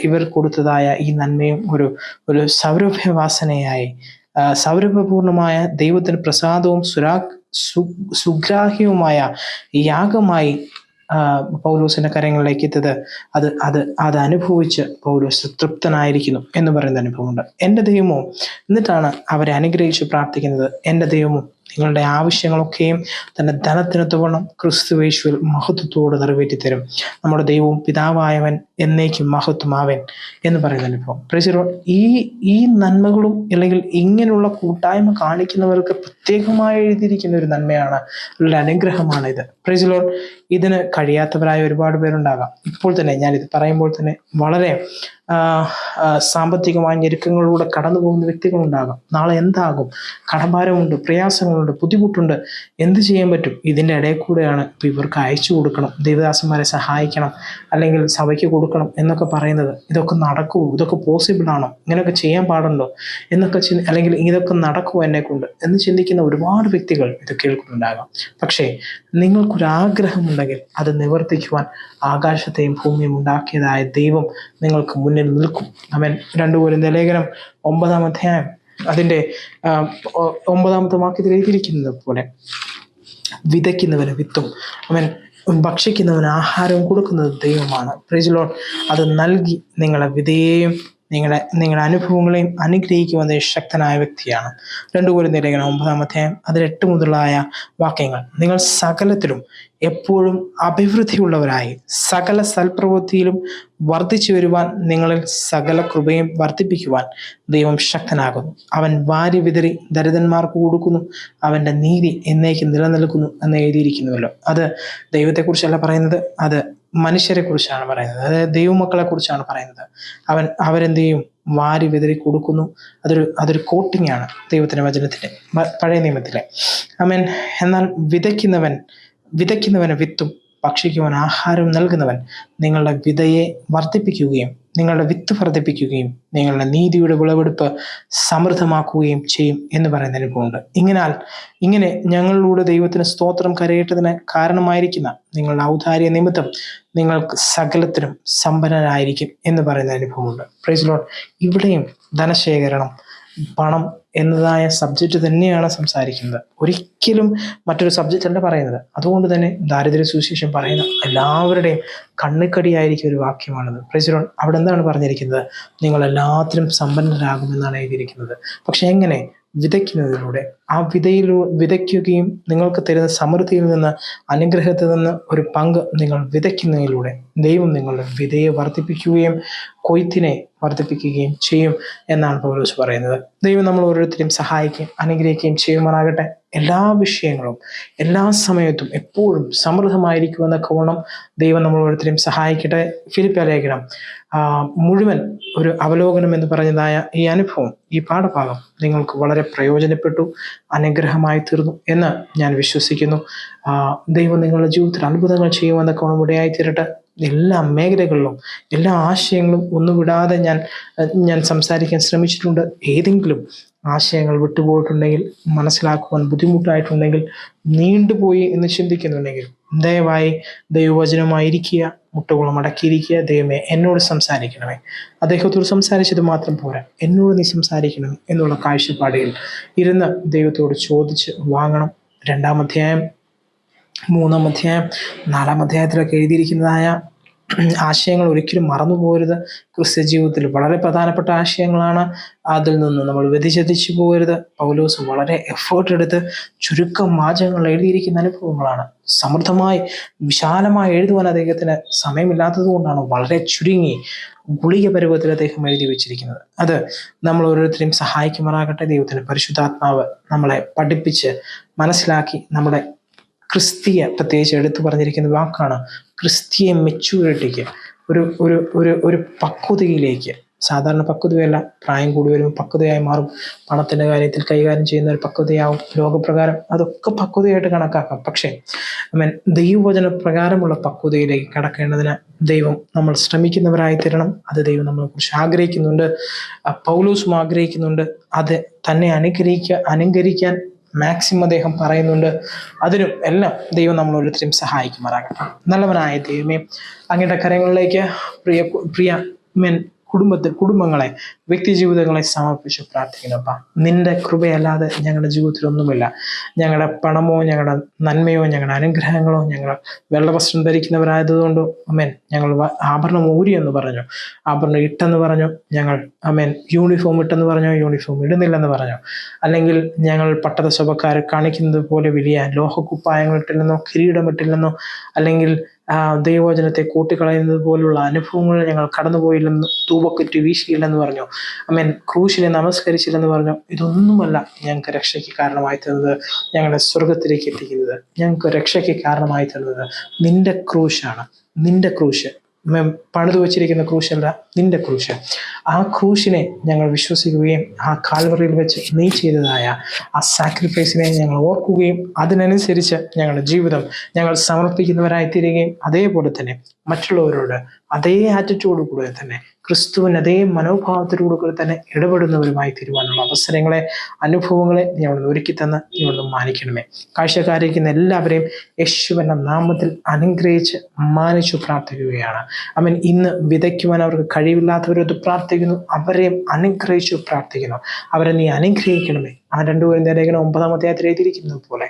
ഇവർ കൊടുത്തതായ ഈ നന്മയും ഒരു സൗരഭ്യവാസനയായി, സൗരഭ്യപൂർണമായ ദൈവത്തിന് പ്രസാദവും സുഗ്രാഹ്യവുമായ യാഗമായി പൗലോസിന്റെ കരങ്ങളിലേക്ക് എത്തിയത് അത് അനുഭവിച്ച് പൗലോസ് തൃപ്തനായിരിക്കുന്നു എന്ന് പറയുന്ന അനുഭവമുണ്ട്. എൻ്റെ ദൈവമോ, എന്നിട്ടാണ് അവരെ അനുഗ്രഹിച്ച് പ്രാർത്ഥിക്കുന്നത്, എൻ്റെ ദൈവമോ നിങ്ങളുടെ ആവശ്യങ്ങളൊക്കെയും തൻ്റെ ധനത്തിനൊത്തവണ്ണം ക്രിസ്തുയേശുവിൽ മഹത്വത്തോട് നിറവേറ്റി തരും. നമ്മുടെ ദൈവവും പിതാവായവൻ എന്നേക്കും മഹത്വമാവൻ എന്ന് പറയുന്ന അനുഭവം. Price the Lord. ഈ നന്മകളും അല്ലെങ്കിൽ ഇങ്ങനെയുള്ള കൂട്ടായ്മ കാണിക്കുന്നവർക്ക് പ്രത്യേകമായി എഴുതിയിരിക്കുന്ന ഒരു നന്മയാണ്, ഒരു അനുഗ്രഹമാണ് ഇത്. Price the Lord. ഇതിന് കഴിയാത്തവരായ ഒരുപാട് പേരുണ്ടാകാം. ഇപ്പോൾ തന്നെ ഞാനിത് പറയുമ്പോൾ തന്നെ വളരെ സാമ്പത്തികമായ ഞെരുക്കങ്ങളിലൂടെ കടന്നു പോകുന്ന വ്യക്തികളുണ്ടാകാം. നാളെ എന്താകും, കടഭാരമുണ്ട്, പ്രയാസങ്ങളുണ്ട്, ബുദ്ധിമുട്ടുണ്ട്, എന്ത് ചെയ്യാൻ പറ്റും? ഇതിൻ്റെ ഇടയിൽ കൂടെയാണ് ഇപ്പോൾ ഇവർക്ക് അയച്ചു കൊടുക്കണം, ദേവദാസന്മാരെ സഹായിക്കണം, അല്ലെങ്കിൽ സഭയ്ക്ക് കൊടുക്കണം എന്നൊക്കെ പറയുന്നത്. ഇതൊക്കെ നടക്കുമോ? ഇതൊക്കെ പോസിബിൾ ആണോ? ഇങ്ങനെയൊക്കെ ചെയ്യാൻ പാടുണ്ടോ എന്നൊക്കെ അല്ലെങ്കിൽ ഇതൊക്കെ നടക്കുമോ എന്നെക്കൊണ്ട് എന്ന് ചിന്തിക്കുന്ന ഒരുപാട് വ്യക്തികൾ ഇത് കേൾക്കുന്നുണ്ടാകാം. പക്ഷേ നിങ്ങൾക്കൊരാഗ്രഹമുണ്ടെങ്കിൽ അത് നിവർത്തിക്കുവാൻ ആകാശത്തെയും ഭൂമിയും ഉണ്ടാക്കിയതായ ദൈവം നിങ്ങൾക്ക് മുന്നിൽ നിൽക്കും. അവൻ 2 കൊരിന്ത്യർ ലേഖനം 9-ാം അധ്യായം അതിൻ്റെ 9-ാമത്തെ വാക്യത്തിൽ എഴുതിയിരിക്കുന്നത് പോലെ വിതയ്ക്കുന്നവന് വിത്തും അവൻ ഭക്ഷിക്കുന്നവന് ആഹാരവും കൊടുക്കുന്നത് ദൈവമാണ്. Price the Lord. അത് നൽകി നിങ്ങളെ വിധേയം നിങ്ങളുടെ അനുഭവങ്ങളെയും അനുഗ്രഹിക്കുവാൻ ശക്തനായ വ്യക്തിയാണ്. 2 കൊരിന്ത്യർ ലേഖനം 9-ാം അധ്യായം അതിൽ 8 മുതലുള്ള വാക്യങ്ങൾ: നിങ്ങൾ സകലത്തിലും എപ്പോഴും അഭിവൃദ്ധിയുള്ളവരായി സകല സൽപ്രവൃത്തിയിലും വർദ്ധിച്ചു വരുവാൻ നിങ്ങളിൽ സകല കൃപയും വർദ്ധിപ്പിക്കുവാൻ ദൈവം ശക്തനാകുന്നു. അവൻ വാരി വിതറി ദരിദ്രന്മാർക്ക് കൊടുക്കുന്നു, അവൻ്റെ നീതി എന്നേക്ക് നിലനിൽക്കുന്നു എന്ന് എഴുതിയിരിക്കുന്നുവല്ലോ. അത് ദൈവത്തെക്കുറിച്ചല്ല പറയുന്നത്, അത് മനുഷ്യരെ കുറിച്ചാണ് പറയുന്നത്. അതായത് ദൈവമക്കളെ കുറിച്ചാണ് പറയുന്നത്. അവരെന്ത് ചെയ്യും? വാരി വിതറി കൊടുക്കുന്നു. അതൊരു കോട്ടിംഗ് ആണ് ദൈവത്തിൻ്റെ വചനത്തിൻ്റെ പഴയ നിയമത്തിലെ. ആമേൻ. എന്നാൽ വിതയ്ക്കുന്നവന് വിത്തും ഭക്ഷിക്കുവാൻ ആഹാരം നൽകുന്നവൻ നിങ്ങളുടെ വിതയെ വർദ്ധിപ്പിക്കുകയും നിങ്ങളുടെ വിത്ത് വർദ്ധിപ്പിക്കുകയും നിങ്ങളുടെ നീതിയുടെ വിളവെടുപ്പ് സമൃദ്ധമാക്കുകയും ചെയ്യും എന്ന് പറയുന്ന അനുഭവമുണ്ട്. ഇങ്ങനെ ഞങ്ങളിലൂടെ ദൈവത്തിന് സ്തോത്രം കരയേറ്റതിന് കാരണമായിരിക്കുന്ന നിങ്ങളുടെ ഔദാര്യ നിമിത്തം നിങ്ങൾക്ക് സകലത്തിനും സമ്പന്നരായിരിക്കും എന്ന് പറയുന്ന അനുഭവമുണ്ട്. Price the Lord. ഇവിടെയും ധനശേഖരണം, പണം എന്നതായ സബ്ജക്റ്റ് തന്നെയാണ് സംസാരിക്കുന്നത്. ഒരിക്കലും മറ്റൊരു സബ്ജക്റ്റ് അല്ല പറയുന്നത്. അതുകൊണ്ട് തന്നെ ദാരിദ്ര്യ സുവിശേഷം പറയുന്ന എല്ലാവരുടെയും കണ്ണിക്കടിയായിരിക്കും ഒരു വാക്യമാണത്. Price the Lord. അവിടെ എന്താണ് പറഞ്ഞിരിക്കുന്നത്? നിങ്ങൾ എല്ലാത്തിനും സമ്പന്നരാകുമെന്നാണ് എഴുതിയിരിക്കുന്നത്. പക്ഷെ എങ്ങനെ? വിതയ്ക്കുന്നതിലൂടെ. ആ വിതയ്ക്കുകയും നിങ്ങൾക്ക് തരുന്ന സമൃദ്ധിയിൽ നിന്ന്, അനുഗ്രഹത്തിൽ നിന്ന് ഒരു പങ്ക് നിങ്ങൾ വിതയ്ക്കുന്നതിലൂടെ ദൈവം നിങ്ങളുടെ വിതയെ വർദ്ധിപ്പിക്കുകയും കൊയ്ത്തിനെ വർദ്ധിപ്പിക്കുകയും ചെയ്യും എന്നാണ് പൗലോസ് പറയുന്നത്. ദൈവം നമ്മൾ ഓരോരുത്തരെയും സഹായിക്കുകയും അനുഗ്രഹിക്കുകയും ചെയ്യുമാറാകട്ടെ. എല്ലാ വിഷയങ്ങളും എല്ലാ സമയത്തും എപ്പോഴും സമൃദ്ധമായിരിക്കുമെന്നൊക്കെ വേണം ദൈവം നമ്മൾ ഓരോരുത്തരെയും സഹായിക്കട്ടെ. ഫിലിപ്പിയർ ലേഖനം മുഴുവൻ ഒരു അവലോകനം എന്ന് പറഞ്ഞതായ ഈ അനുഭവം, ഈ പാഠഭാഗം നിങ്ങൾക്ക് വളരെ പ്രയോജനപ്പെട്ടു, അനുഗ്രഹമായി തീർന്നു എന്ന് ഞാൻ വിശ്വസിക്കുന്നു. ദൈവം നിങ്ങളുടെ ജീവിതത്തിൽ അത്ഭുതങ്ങൾ ചെയ്യുമെന്നൊക്കെ വേണം ഇടയായി തീരട്ടെ. എല്ലാ മേഖലകളിലും എല്ലാ ആശയങ്ങളും ഒന്നും വിടാതെ ഞാൻ സംസാരിക്കാൻ ശ്രമിച്ചിട്ടുണ്ട്. ഏതെങ്കിലും ആശയങ്ങൾ വിട്ടുപോയിട്ടുണ്ടെങ്കിൽ, മനസ്സിലാക്കുവാൻ ബുദ്ധിമുട്ടായിട്ടുണ്ടെങ്കിൽ, നീണ്ടുപോയി എന്ന് ചിന്തിക്കുന്നുണ്ടെങ്കിൽ ദയവായി ദൈവവചനമായിരിക്കുക, മുട്ടുകുളം അടക്കിയിരിക്കുക. ദൈവമേ, എന്നോട് സംസാരിക്കണമേ. അദ്ദേഹത്തോട് സംസാരിച്ചത് മാത്രം പോരാ, എന്നോട് നീ സംസാരിക്കണമേ എന്നുള്ള കാഴ്ചപ്പാടിൽ ഇരുന്ന് ദൈവത്തോട് ചോദിച്ച് വാങ്ങണം. 2-ാം അധ്യായം, 3-ാം അധ്യായം, 4-ാം അധ്യായത്തിലൊക്കെ എഴുതിയിരിക്കുന്നതായ ആശയങ്ങൾ ഒരിക്കലും മറന്നു പോകരുത്. ക്രിസ്ത്യ ജീവിതത്തിൽ വളരെ പ്രധാനപ്പെട്ട ആശയങ്ങളാണ്. അതിൽ നിന്ന് നമ്മൾ വ്യതിചലിച്ചു പോകരുത്. പൗലോസ് വളരെ എഫേർട്ട് എടുത്ത് ചുരുക്കം വാചകങ്ങൾ എഴുതിയിരിക്കുന്ന അനുഭവങ്ങളാണ്. സമൃദ്ധമായി വിശാലമായി എഴുതുവാൻ അദ്ദേഹത്തിന് സമയമില്ലാത്തത് കൊണ്ടാണ് വളരെ ചുരുങ്ങി ഗുളിക പരുവത്തിൽ അദ്ദേഹം എഴുതി വെച്ചിരിക്കുന്നത്. അത് നമ്മൾ ഓരോരുത്തരെയും സഹായിക്കുമാറാകട്ടെ. ദൈവത്തിൻ്റെ പരിശുദ്ധാത്മാവ് നമ്മളെ പഠിപ്പിച്ച് മനസ്സിലാക്കി നമ്മുടെ ക്രിസ്തീയ, പ്രത്യേകിച്ച് എടുത്തു പറഞ്ഞിരിക്കുന്ന വാക്കാണ്, ക്രിസ്തീയ മെച്യൂരിറ്റിക്ക്, ഒരു പക്വതയിലേക്ക്. സാധാരണ പക്വതയല്ല, പ്രായം കൂടി വരുമ്പോൾ പക്വതയായി മാറും. പണത്തിൻ്റെ കാര്യത്തിൽ കൈകാര്യം ചെയ്യുന്ന ഒരു പക്വതയാവും. ലോകപ്രകാരം അതൊക്കെ പക്വതയായിട്ട് കണക്കാക്കാം. പക്ഷേ ദൈവവചന പ്രകാരമുള്ള പക്വതയിലേക്ക് കടക്കേണ്ടതിന് ദൈവം നമ്മൾ ശ്രമിക്കുന്നവരായി തീരണം. അത് ദൈവം നമ്മളെക്കുറിച്ച് ആഗ്രഹിക്കുന്നുണ്ട്. പൗലോസും ആഗ്രഹിക്കുന്നുണ്ട്. അത് തന്നെ അനുകരിക്കാൻ മാക്സിമം അദ്ദേഹം പറയുന്നുണ്ട്. അതിനും എല്ലാം ദൈവം നമ്മൾ ഓരോരുത്തരെയും സഹായിക്കുമാറാകട്ടെ. നല്ലവനായ ദൈവമേ, അങ്ങയുടെ കരങ്ങളിലേക്ക് പ്രിയ കുടുംബങ്ങളെ, വ്യക്തി ജീവിതങ്ങളെ സമർപ്പിച്ച് പ്രാർത്ഥിക്കുന്നപ്പ. നിന്റെ കൃപയല്ലാതെ ഞങ്ങളുടെ ജീവിതത്തിലൊന്നുമില്ല. ഞങ്ങളുടെ പണമോ, ഞങ്ങളുടെ നന്മയോ, ഞങ്ങളുടെ അനുഗ്രഹങ്ങളോ, ഞങ്ങൾ വെള്ളവസ്ത്രം ധരിക്കുന്നവരായതുകൊണ്ടോ ഞങ്ങൾ ആഭരണം ഊരിയെന്ന് പറഞ്ഞു, ആഭരണം ഇട്ടെന്ന് പറഞ്ഞു, ഞങ്ങൾ യൂണിഫോം ഇട്ടെന്ന് പറഞ്ഞു, യൂണിഫോം ഇടുന്നില്ലെന്ന് പറഞ്ഞു, അല്ലെങ്കിൽ ഞങ്ങൾ പട്ടത്ത സ്വഭാവക്കാർ കാണിക്കുന്നത് പോലെ വലിയ ലോഹക്കുപ്പായങ്ങൾ ഇട്ടില്ലെന്നോ, കിരീടമിട്ടില്ലെന്നോ, അല്ലെങ്കിൽ ദൈവവചനത്തെ കൂട്ടിക്കളയുന്നത് പോലുള്ള അനുഭവങ്ങൾ ഞങ്ങൾ കടന്നുപോയില്ലെന്ന്, ധൂപക്കുറ്റി വീശിയില്ലെന്ന് പറഞ്ഞു, ക്രൂശിനെ നമസ്കരിച്ചില്ലെന്ന് പറഞ്ഞു. ഇതൊന്നുമല്ല ഞങ്ങൾക്ക് രക്ഷയ്ക്ക് കാരണമായി തരുന്നത്, ഞങ്ങളുടെ സ്വർഗത്തിലേക്ക് എത്തിക്കുന്നത്. ഞങ്ങൾക്ക് രക്ഷയ്ക്ക് കാരണമായി തരുന്നത് നിന്റെ ക്രൂശാണ്. നിന്റെ ക്രൂശ് പണിതു വച്ചിരിക്കുന്ന ക്രൂശല്ല, നിന്റെ ക്രൂശ്. ആ ക്രൂശിനെ ഞങ്ങൾ വിശ്വസിക്കുകയും ആ കാൽവറിയിൽ വെച്ച് നീ ചെയ്തതായ ആ സാക്രിഫൈസിനെ ഞങ്ങൾ ഓർക്കുകയും അതിനനുസരിച്ച് ഞങ്ങളുടെ ജീവിതം ഞങ്ങൾ സമർപ്പിക്കുന്നവരായി തീരുകയും അതേപോലെ തന്നെ മറ്റുള്ളവരോട് അതേ ആറ്റിറ്റ്യൂഡ് കൂടെ തന്നെ ക്രിസ്തുവിന് അതേ മനോഭാവത്തിലൂടെ തന്നെ ഇടപെടുന്നവരുമായി തീരുവാനുള്ള അവസരങ്ങളെ, അനുഭവങ്ങളെ നീ അവിടുന്ന് ഒരുക്കി തന്ന് നീ അവിടുന്ന് മാനിക്കണമേ. കാഴ്ചക്കാരിക്കുന്ന എല്ലാവരെയും യേശുവിന്റെ നാമത്തിൽ അനുഗ്രഹിച്ച് മാനിച്ചു പ്രാർത്ഥിക്കുകയാണ്. അവൻ ഇന്ന് വിതയ്ക്കുവാൻ അവർക്ക് കഴിവില്ലാത്തവരോട് പ്രാർത്ഥിക്കുന്നു, അവരെയും അനുഗ്രഹിച്ചു പ്രാർത്ഥിക്കുന്നു. അവരെ നീ അനുഗ്രഹിക്കണമേ. ആ 2 കൊരിന്ത്യർ ലേഖനം 9-ാം അധ്യായത്തിൽ എഴുതിയിരിക്കുന്നത് പോലെ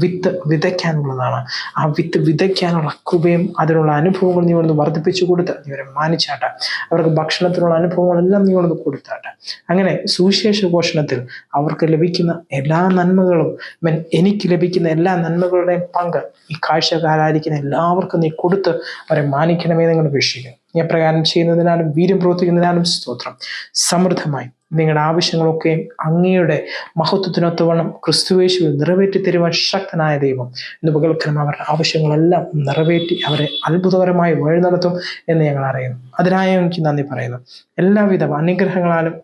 വിത്ത് വിതയ്ക്കാനുള്ളതാണ്. ആ വിത്ത് വിതയ്ക്കാനുള്ള കൃപയും അതിനുള്ള അനുഭവങ്ങൾ നീ ഇവിടുന്ന് വർദ്ധിപ്പിച്ചു കൊടുത്ത് നീ അവരെ മാനിച്ചാട്ട. അവർക്ക് ഭക്ഷണത്തിനുള്ള അനുഭവങ്ങളെല്ലാം നീ ഇവിടുന്ന് കൊടുത്താട്ട. അങ്ങനെ സുവിശേഷ ഘോഷണത്തിൽ അവർക്ക് ലഭിക്കുന്ന എല്ലാ നന്മകളും, എനിക്ക് ലഭിക്കുന്ന എല്ലാ നന്മകളുടെയും പങ്ക് ഈ കാഴ്ചക്കാരായിരിക്കുന്ന എല്ലാവർക്കും നീ കൊടുത്ത് അവരെ മാനിക്കണമേ നിങ്ങൾ അപേക്ഷിക്കുന്നു. നീ പ്രകാരം ചെയ്യുന്നതിനാലും വീര്യം പ്രവർത്തിക്കുന്നതിനാലും സ്തോത്രം. സമൃദ്ധമായി നിങ്ങളുടെ ആവശ്യങ്ങളൊക്കെയും അങ്ങയുടെ മഹത്വത്തിനൊത്തവണ്ണം ക്രിസ്തുയേശുവിൽ നിറവേറ്റി തരുവാൻ ശക്തനായ ദൈവം ഇന്ന് പകൽക്കാലം അവരുടെ ആവശ്യങ്ങളെല്ലാം നിറവേറ്റി അവരെ അത്ഭുതകരമായി വഴി നടത്തും എന്ന് ഞങ്ങൾ അറിയുന്നു. അതിനായി എനിക്ക് നന്ദി പറയുന്നു. എല്ലാവിധ അനുഗ്രഹങ്ങളാലും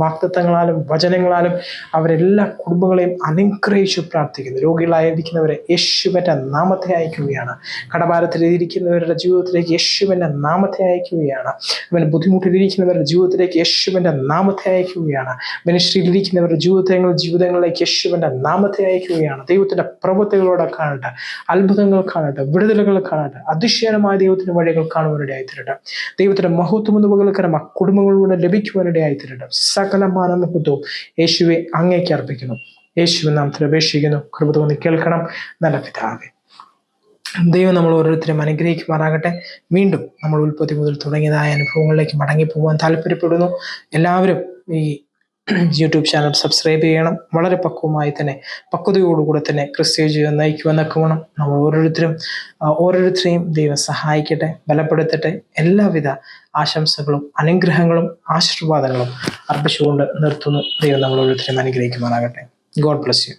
വാഗ്ദത്തങ്ങളാലും വചനങ്ങളാലും അവരെല്ലാ കുടുംബങ്ങളെയും അനുഗ്രഹിച്ചു പ്രാർത്ഥിക്കുന്നു. രോഗികളായിരിക്കുന്നവരെ യേശുവിന്റെ നാമത്തെ അയക്കുകയാണ്. കടഭാരത്തിലിരിക്കുന്നവരുടെ ജീവിതത്തിലേക്ക് യേശുവിന്റെ നാമത്തെ അയക്കുകയാണ്. അവൻ ബുദ്ധിമുട്ടിലിരിക്കുന്നവരുടെ ജീവിതത്തിലേക്ക് യേശുവിന്റെ നാമത്തെ അയക്കുകയാണ്. മിനിസ്ട്രിയിലിരിക്കുന്നവരുടെ ജീവിതങ്ങളിലേക്ക് യേശുവിന്റെ നാമത്തെ അയക്കുകയാണ്. ദൈവത്തിന്റെ പ്രവൃത്തികളോടെ കാണട്ടെ, അത്ഭുതങ്ങൾ കാണട്ടെ, വിടുതലുകൾ കാണട്ടെ, അതിശയമായ ദൈവത്തിന്റെ വഴികൾ കാണുവാനിടയായി തീരട്ടെ. ദൈവത്തിന്റെ മഹത്വം എന്ന് പകൽക്കാലം ആ കുടുംബങ്ങളിലൂടെ ലഭിക്കുവാനിടയായി തീരട്ടെ. സകലമാന മഹത്വവും യേശുവെ അങ്ങേക്ക് അർപ്പിക്കുന്നു. യേശുവിൻ നാമത്തിൽ അപേക്ഷിക്കുന്നു. കൃപ തോന്നി കേൾക്കണം നല്ല പിതാവേ. ദൈവം നമ്മൾ ഓരോരുത്തരും അനുഗ്രഹിക്കുമാറാകട്ടെ. വീണ്ടും നമ്മൾ ഉൽപ്പത്തി മുതൽ തുടങ്ങിയതായ അനുഭവങ്ങളിലേക്ക് മടങ്ങിപ്പോകാൻ താല്പര്യപ്പെടുന്നു. എല്ലാവരും ഈ യൂട്യൂബ് ചാനൽ സബ്സ്ക്രൈബ് ചെയ്യണം. വളരെ പക്വതയോടുകൂടെ തന്നെ ക്രിസ്തീയ ജീവിതം നയിക്കുവാനൊക്കെ വേണം. നമ്മൾ ഓരോരുത്തരെയും ദൈവം സഹായിക്കട്ടെ, ബലപ്പെടുത്തട്ടെ. എല്ലാവിധ ആശംസകളും അനുഗ്രഹങ്ങളും ആശീർവാദങ്ങളും അർപ്പിച്ചുകൊണ്ട് നിർത്തുന്നു. ദൈവം നമ്മൾ ഓരോരുത്തരെയും അനുഗ്രഹിക്കുമാറാകട്ടെ. God bless you.